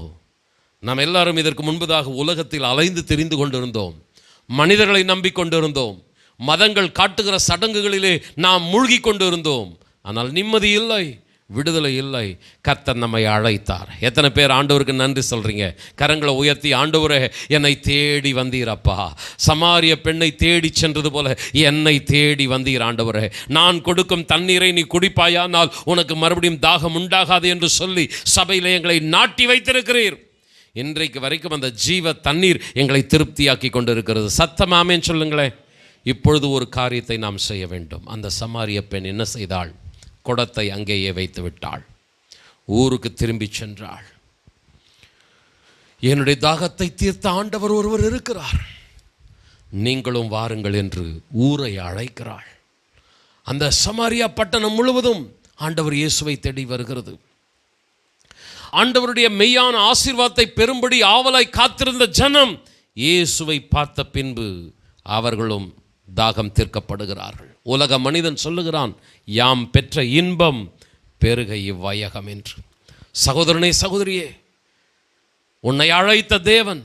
நாம் எல்லாரும் இதற்கு முன்பதாக உலகத்தில் அலைந்து திரிந்து கொண்டிருந்தோம். மனிதர்களை நம்பிக்கொண்டிருந்தோம். மதங்கள் காட்டுகிற சடங்குகளிலே நாம் மூழ்கி கொண்டிருந்தோம். ஆனால் நிம்மதி இல்லை, விடுதலை இல்லை. கர்த்தர் நம்மை அழைத்தார். எத்தனை பேர் ஆண்டவருக்கு நன்றி சொல்கிறீங்க? கரங்களை உயர்த்தி, ஆண்டவரே என்னை தேடி வந்தீரப்பா. சமாரிய பெண்ணை தேடி சென்றது போல என்னை தேடி வந்தீர் ஆண்டவரே. நான் கொடுக்கும் தண்ணீரை நீ குடிப்பாயானால் உனக்கு மறுபடியும் தாகம் உண்டாகாது என்று சொல்லி சபையில் எங்களை நாட்டி வைத்திருக்கிறீர். இன்றைக்கு வரைக்கும் அந்த ஜீவ தண்ணீர் எங்களை திருப்தியாக்கி கொண்டிருக்கிறது. சத்தம் ஆமென் சொல்லுங்களேன். இப்பொழுது ஒரு காரியத்தை நாம் செய்ய வேண்டும். அந்த சமாரிய பெண் என்ன செய்தாள்? குடத்தை அங்கேயே வைத்து விட்டாள். ஊருக்கு திரும்பி சென்றாள். என்னுடைய தாகத்தை தீர்த்த ஆண்டவர் ஒருவர் இருக்கிறார், நீங்களும் வாருங்கள் என்று ஊரை அழைக்கிறாள். அந்த சமாரியா பட்டணம் முழுவதும் ஆண்டவர் இயேசுவை தேடி வருகிறது. ஆண்டவருடைய மெய்யான ஆசீர்வாதத்தை பெறும்படி ஆவலாய் காத்திருந்த ஜனம் இயேசுவை பார்த்த பின்பு அவர்களும் தாகம் தீர்க்கப்படுகிறார்கள். உலக மனிதன் சொல்லுகிறான், யாம் பெற்ற இன்பம் பெருக இவ்வையகம் என்று. சகோதரனே, சகோதரியே, உன்னை அழைத்த தேவன்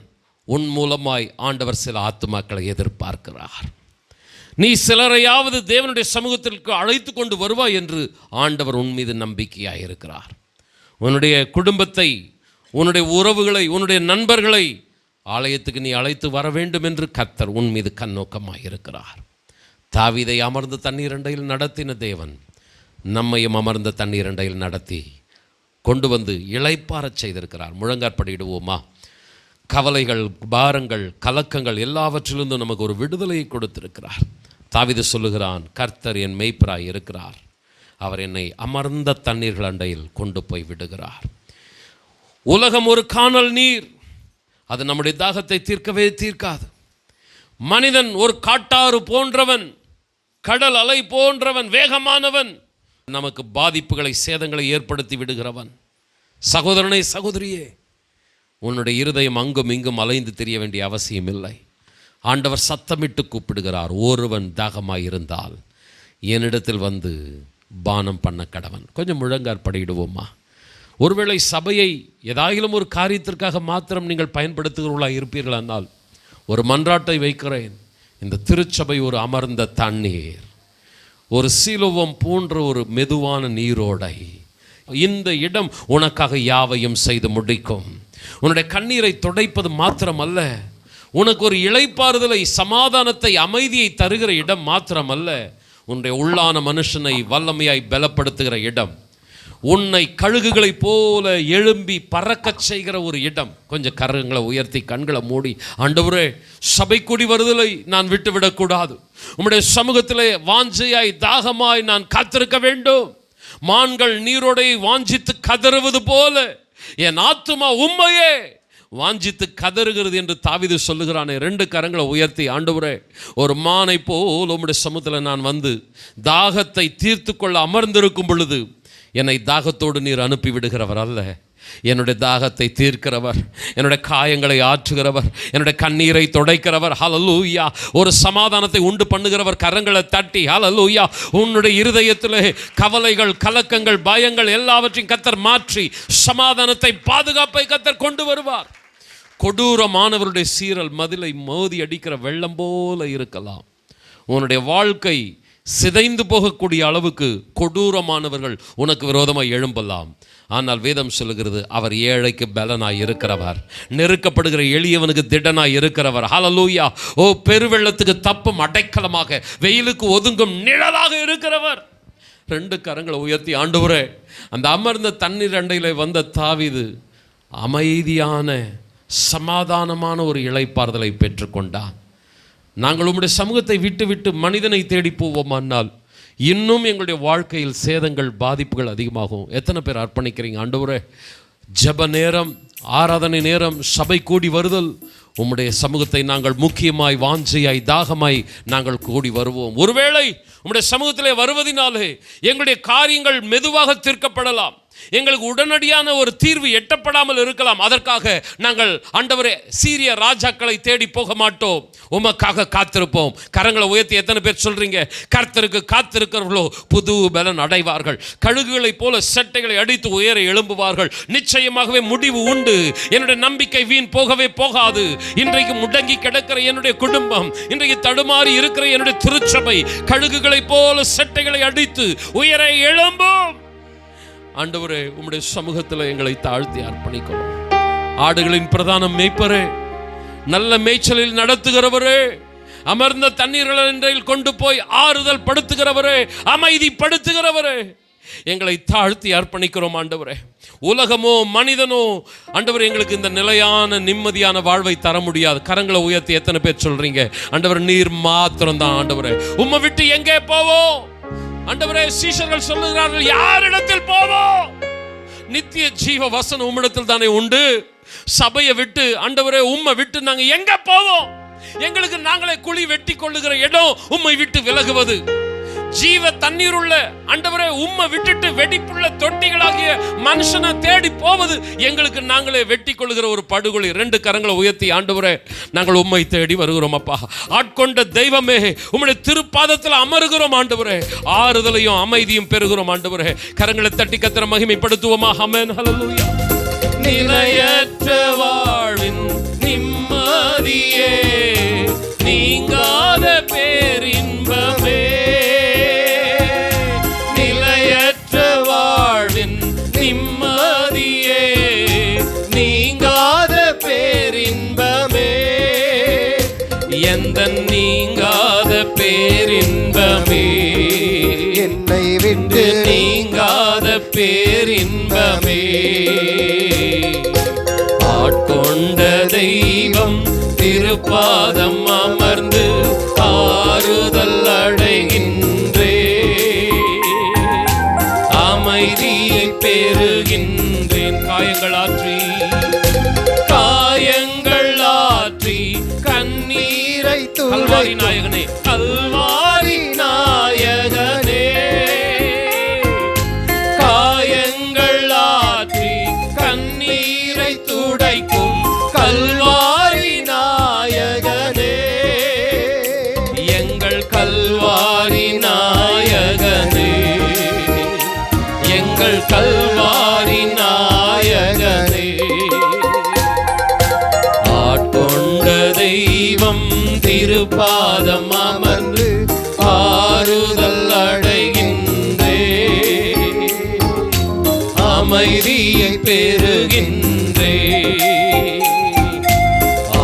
உன் மூலமாய் ஆண்டவர் சில ஆத்துமாக்களை எதிர்பார்க்கிறார். நீ சிலரையாவது தேவனுடைய சமூகத்திற்கு அழைத்து கொண்டு வருவாய் என்று ஆண்டவர் உன் மீது நம்பிக்கையாக இருக்கிறார். உன்னுடைய குடும்பத்தை, உன்னுடைய உறவுகளை, உன்னுடைய நண்பர்களை ஆலயத்துக்கு நீ அழைத்து வர வேண்டும் என்று கர்த்தர் உன் மீது கண்ணோக்கமாக இருக்கிறார். தாவீதை அமர்ந்த தண்ணீரண்டையில் நடத்தின தேவன் நம்மையும் அமர்ந்த தண்ணீரண்டையில் நடத்தி கொண்டு வந்து இளைப்பாறச் செய்திருக்கிறார். முழங்காற்படியிடுவோமா? கவலைகள், பாரங்கள், கலக்கங்கள் எல்லாவற்றிலிருந்தும் நமக்கு ஒரு விடுதலையை கொடுத்திருக்கிறார். தாவீது சொல்லுகிறான், கர்த்தர் என் மேய்ப்பராய் இருக்கிறார், அவர் என்னை அமர்ந்த தண்ணீர்கள் அண்டையில் கொண்டு போய் விடுகிறார். உலகம் ஒரு கானல் நீர், அது நம்முடைய தாகத்தை தீர்க்கவே தீர்க்காது. மனிதன் ஒரு காட்டாறு போன்றவன், கடல் அலை போன்றவன், வேகமானவன், நமக்கு பாதிப்புகளை, சேதங்களை ஏற்படுத்தி விடுகிறவன். சகோதரனே, சகோதரியே, உன்னுடைய இருதயம் அங்கும் இங்கும் அலைந்து தெரிய வேண்டிய அவசியம் இல்லை. ஆண்டவர் சத்தமிட்டு கூப்பிடுகிறார், ஒருவன் தாகமாயிருந்தால் என்னிடத்தில் வந்து பானம் பண்ண கடவன். கொஞ்சம் முழங்காற்படியிடுவோமா? ஒருவேளை சபையை ஏதாயிலும் ஒரு காரியத்திற்காக மாத்திரம் நீங்கள் பயன்படுத்துகிறவர்களாக இருப்பீர்களானால் ஒரு மன்றாட்டை வைக்கிறேன். இந்த திருச்சபை ஒரு அமர்ந்த தண்ணீர், ஒரு சீலோவம் போன்ற ஒரு மெதுவான நீரோடை. இந்த இடம் உனக்காக யாவையும் செய்து முடிக்கும். உன்னுடைய கண்ணீரை துடைப்பது மாத்திரமல்ல, உனக்கு ஒரு இளைப்பாறுதலை, சமாதானத்தை, அமைதியை தருகிற இடம் மாத்திரமல்ல, உன்னுடைய உள்ளான மனுஷனை வல்லமையாய் பலப்படுத்துகிற இடம், உன்னை கழுகுகளைப் போல எழும்பி பறக்கச் செய்கிற ஒரு இடம். கொஞ்சம் கரங்களை உயர்த்தி கண்களை மூடி, ஆண்டவரே, சபை கூடி வருதலை நான் விட்டுவிடக்கூடாது. உம்முடைய சமூகத்திலே வாஞ்சையாய் தாகமாய் நான் காத்திருக்க வேண்டும். மான்கள் நீரோடை வாஞ்சித்து கதறுவது போல என் ஆத்துமா உம்மையே வாஞ்சித்து கதறுகிறது என்று தாவீது சொல்லுகிறானே. 2 கரங்களை உயர்த்தி, ஆண்டவரே, ஒரு மானை போல் உம்முடைய சமூகத்தில் நான் வந்து தாகத்தை தீர்த்து கொள்ள அமர்ந்திருக்கும் பொழுது என்னை தாகத்தோடு நீர் அனுப்பிவிடுகிறவர் அல்ல, என்னுடைய தாகத்தை தீர்க்கிறவர், என்னுடைய காயங்களை ஆற்றுகிறவர், என்னுடைய கண்ணீரை துடைக்கிறவர். ஹல்லேலூயா. ஒரு சமாதானத்தை உண்டு பண்ணுகிறவர். கரங்களை தட்டி ஹல்லேலூயா. உன்னுடைய இருதயத்திலே கவலைகள், கலக்கங்கள், பயங்கள் எல்லாவற்றையும் கர்த்தர் மாற்றி சமாதானத்தை, பாதுகாப்பை கர்த்தர் கொண்டு வருவார். கொடூரமானவருடைய சீரல் மதிலை மோதி அடிக்கிற வெள்ளம் போல இருக்கலாம். உன்னுடைய வாழ்க்கை சிதைந்து போகக்கூடிய அளவுக்கு கொடூரமானவர்கள் உனக்கு விரோதமாக எழும்பலாம். ஆனால் வேதம் சொல்லுகிறது, அவர் ஏழைக்கு பலனாய் இருக்கிறவர், நெருக்கப்படுகிற எளியவனுக்கு திடனாய் இருக்கிறவர். ஹல்லேலூயா. ஓ, பெருவெள்ளத்துக்கு தப்பும் அடைக்கலமாக, வெயிலுக்கு ஒதுங்கும் நிழலாக இருக்கிறவர். 2 கரங்களை உயர்த்தி, ஆண்டவரே, அந்த அமர்ந்த தண்ணீர் அண்டையில் வந்த தாவீது அமைதியான, சமாதானமான ஒரு இளைப்பாறுதலை பெற்றுக்கொண்டான். நாங்கள் உம்முடைய சமூகத்தை விட்டு விட்டு மனிதனை தேடி போவோமானால் இன்னும் எங்களுடைய வாழ்க்கையில் சேதங்கள், பாதிப்புகள் அதிகமாகும். எத்தனை பேர் அர்ப்பணிக்கிறீங்க? ஆண்டவரே, ஜெப நேரம், ஆராதனை நேரம், சபை கூடி வருதல், உம்முடைய சமூகத்தை நாங்கள் முக்கியமாய், வாஞ்சையாய், தாகமாய் நாங்கள் கூடி வருவோம். ஒருவேளை உம்முடைய சமூகத்திலே வருவதினாலே எங்களுடைய காரியங்கள் மெதுவாக தீர்க்கப்படலாம், எங்களுக்கு உடனடியான ஒரு தீர்வு எட்டப்படாமல் இருக்கலாம். அதற்காக நாங்கள் ஆண்டவரே சீரிய ராஜாக்களை தேடி போக மாட்டோம், உமக்காக காத்திருப்போம். கரங்களை உயர்த்தி எத்தனை பேர் சொல்றீங்க, கர்த்தருக்கு காத்திருக்கிறவர்களோ புது பலன் அடைவார்கள், கழுகுகளைப் போல செட்டைகளை அடித்து உயர எழும்புவார்கள், நிச்சயமாகவே முடிவு உண்டு. என்னுடைய நம்பிக்கை வீண் போகவே போகாது. இன்றைக்கு முடங்கி கிடக்கிற என்னுடைய குடும்பம், இன்றைக்கு தடுமாறி இருக்கிற என்னுடைய திருச்சபை கழுகுகளைப் போல செட்டைகளை அடித்து உயர எழும்பும். ஆண்டவரே, உம்முடைய சமூகத்தில் எங்களை தாழ்த்தி அர்ப்பணிக்கிறோம். ஆடுகளின் பிரதான மேய்ப்பரே, நல்ல மேய்ச்சலில் நடத்துகிறவரே, அமர்ந்த தண்ணீர்கள் கொண்டு போய் ஆறுதல் படுத்துகிறவரே, அமைதிப்படுத்துகிறவரே, எங்களை தாழ்த்தி அர்ப்பணிக்கிறோம். ஆண்டவரே, உலகமோ மனிதனோ ஆண்டவரே எங்களுக்கு இந்த நிலையான நிம்மதியான வாழ்வை தர முடியாது. கரங்களை உயர்த்தி எத்தனை பேர் சொல்றீங்க, ஆண்டவரே, நீர் மாத்திரம் தான் ஆண்டவரே, உம்மை விட்டு எங்கே போவோம்? ஆண்டவரே, சீஷர்கள் சொல்லுகிறார்கள், யாரிடத்தில் போவோம்? நித்திய ஜீவ வசனம் உம்மிடத்தில் தானே உண்டு. சபையை விட்டு ஆண்டவரே உம்மை விட்டு நாங்க எங்க போவோம்? எங்களுக்கு நாங்களே குழி வெட்டி கொள்ளுகிற இடம் உம்மை விட்டு விலகுவது. ஜீவ தண்ணீர் உள்ள ஆண்டவரே உம்மை விட்டுட்டு வெடிப்புள்ள தொட்டிகளாகிய மனுஷனை தேடி போவது எங்களுக்கு நாங்களே வெட்டி கொள்ளுகிற ஒரு படுகொலை. 2 கரங்களை உயர்த்தி ஆண்டவரே நாங்கள் உம்மை தேடி வருகிறோம் அப்பா. ஆட்கொண்ட தெய்வமே உம்முடைய திருப்பாதத்தில் அமருகிறோம் ஆண்டவரே. ஆறுதலையும் அமைதியும் பெறுகிறோம் ஆண்டவரே. கரங்களை தட்டி கர்த்தரை மகிமைப்படுத்துவோமா? ஆமென், ஹல்லேலூயா. நிலையற்ற வாழ்வின் நிம்மதியே, நீங்காத பேரின்பமே, நிலையற்ற வாழ்வின் நிம்மதியே, நீங்காத பேரின்பமே, எந்த நீங்காத பேரின்பமே, என்னை விட்டு நீங்காத பேரின்பமே, ஆட்கொண்ட தெய்வம் திருப்பாதம் அமர்ந்து ஆறுதல் அடைகின்றே, அமைதியை பெறுகின்றேன். காயங்கள் ஆற்றி கண்ணீரை கல்வாரி நாயகனே, கல்வாரி நாயகனே, காயங்கள் ஆற்றி கண்ணீரை துடைக்கும் கல்வாரி நாயகனே, எங்கள் கல்வாரி நாயகனே, எங்கள் கல்வாரி நாயகனே. ஆட்கொண்ட தெய்வம் திருப்பாதம் அமர்ந்து ஆறுதல் அடைகின்றே, அமைதியை பெறுகின்றே.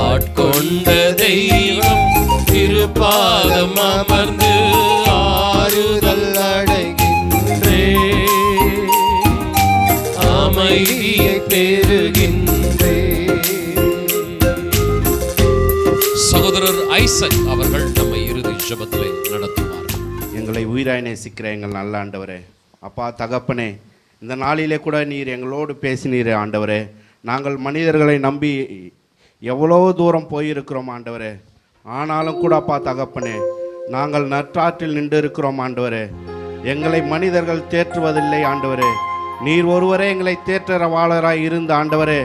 ஆட்கொண்ட தெய்வம் திருப்பாதம் அமர்ந்து ஆறுதல் அடைகின்றே, அமைதியை பெறுகின்றே. சகோதரர் ஐசக் அவர்கள் நம்மை இறுதி ஜெபத்திலே நடத்துவார். எங்களை உயிராய் நேசிக்கிற எங்கள் நல்ல ஆண்டவரே, அப்பா தகப்பனே, இந்த நாளிலே கூட நீர் எங்களோடு பேசினீரே ஆண்டவரே. நாங்கள் மனிதர்களை நம்பி எவ்வளோ தூரம் போயிருக்கிறோம் ஆண்டவரே. ஆனாலும் கூட அப்பா தகப்பனே, நாங்கள் நற்றாற்றில் நின்று இருக்கிறோம் ஆண்டவரே. எங்களை மனிதர்கள் தேற்றுவதில்லை ஆண்டவரே. நீர் ஒருவரே எங்களை தேற்றரவாளராய் இருந்த ஆண்டவரே.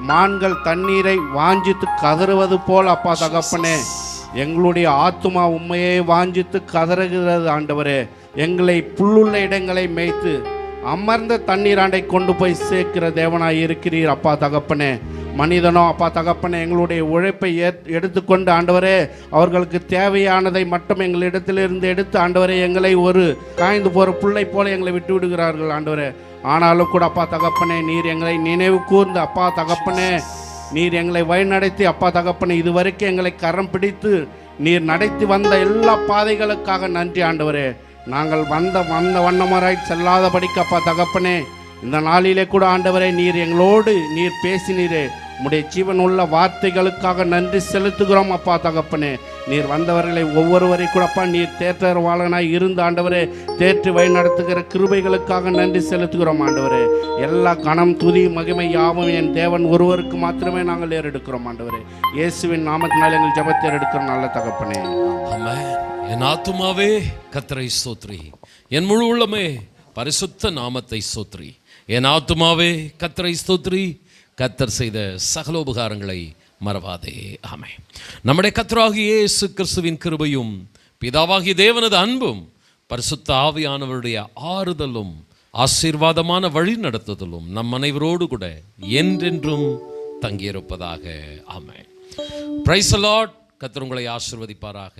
மான்கள் தண்ணீரை வாஞ்சித்து கதறுவது போல் அப்பா தகப்பனே, எங்களுடைய ஆத்துமா உண்மையே வாஞ்சித்து கதறுகிறது ஆண்டவரே. எங்களை புல்லுள்ள இடங்களை மேய்த்து அமர்ந்த தண்ணீராண்டை கொண்டு போய் சேர்க்கிற தேவனாய் இருக்கிறீர் அப்பா தகப்பனே. மனிதனோ அப்பா தகப்பனே எங்களுடைய உழைப்பை எடுத்துக்கொண்டு ஆண்டவரே அவர்களுக்கு தேவையானதை மட்டும் எங்களிடத்திலிருந்து எடுத்து ஆண்டவரே எங்களை ஒரு காய்ந்து போகிற புல்லை போல எங்களை விட்டு விடுகிறார்கள் ஆண்டவரே. ஆனாலும் கூட அப்பா தகப்பனே நீர் எங்களை நினைவு கூர்ந்து அப்பா தகப்பனே நீர் எங்களை வழிநடத்தி அப்பா தகப்பனே இதுவரைக்கும் எங்களை கரம் பிடித்து நீர் நடத்தி வந்த எல்லா பாதைகளுக்காக நன்றி ஆண்டவரே. நாங்கள் வந்த வண்ணமராய் செல்லாதபடிக்கு அப்பா தகப்பனே இந்த நாளிலே கூட ஆண்டவரே நீர் எங்களோடு நீர் பேசினீரே. உம்முடைய ஜீவன் உள்ள வார்த்தைகளுக்காக நன்றி செலுத்துகிறோம் அப்பா தகப்பனே. நீர் வந்தவர்களை ஒவ்வொருவரை கூட அப்பா நீர் தேற்றரவாளனாய் இருந்து ஆண்டவரே தேற்றி வழி நடத்துகிற கிருபைகளுக்காக நன்றி செலுத்துகிறோம் ஆண்டவரே. எல்லா கணம் துதி மகிமை யாவும் என் தேவன் ஒருவருக்கு மாத்திரமே நாங்கள் ஏறெடுக்கிறோம் ஆண்டவரே. இயேசுவின் நாமத்தினால் எங்கள் ஜெபத்தை ஏறெடுக்கிறோம் நல்ல தகப்பனே. ஆமென். என் ஆத்துமாவே கர்த்தரை ஸ்தோத்திரி, என் முழு உள்ளமே பரிசுத்த நாமத்தை ஸ்தோத்திரி. என் ஆத்துமாவே கர்த்தரை ஸ்தோத்திரி, கர்த்தர் செய்த சகல உபகாரங்களை மறவாதே. ஆமென். நம்முடைய கர்த்தராகிய இயேசு கிறிஸ்துவின் கிருபையும் பிதாவாகிய தேவனது அன்பும் பரிசுத்த ஆவியானவருடைய ஆறுதலும் ஆசீர்வாதமான வழி நடத்துதலும் நம் அனைவரோடு கூட என்றென்றும் தங்கியிருப்பதாக. ஆமென். Praise the Lord. கர்த்தர் உங்களை ஆசீர்வதிப்பாராக.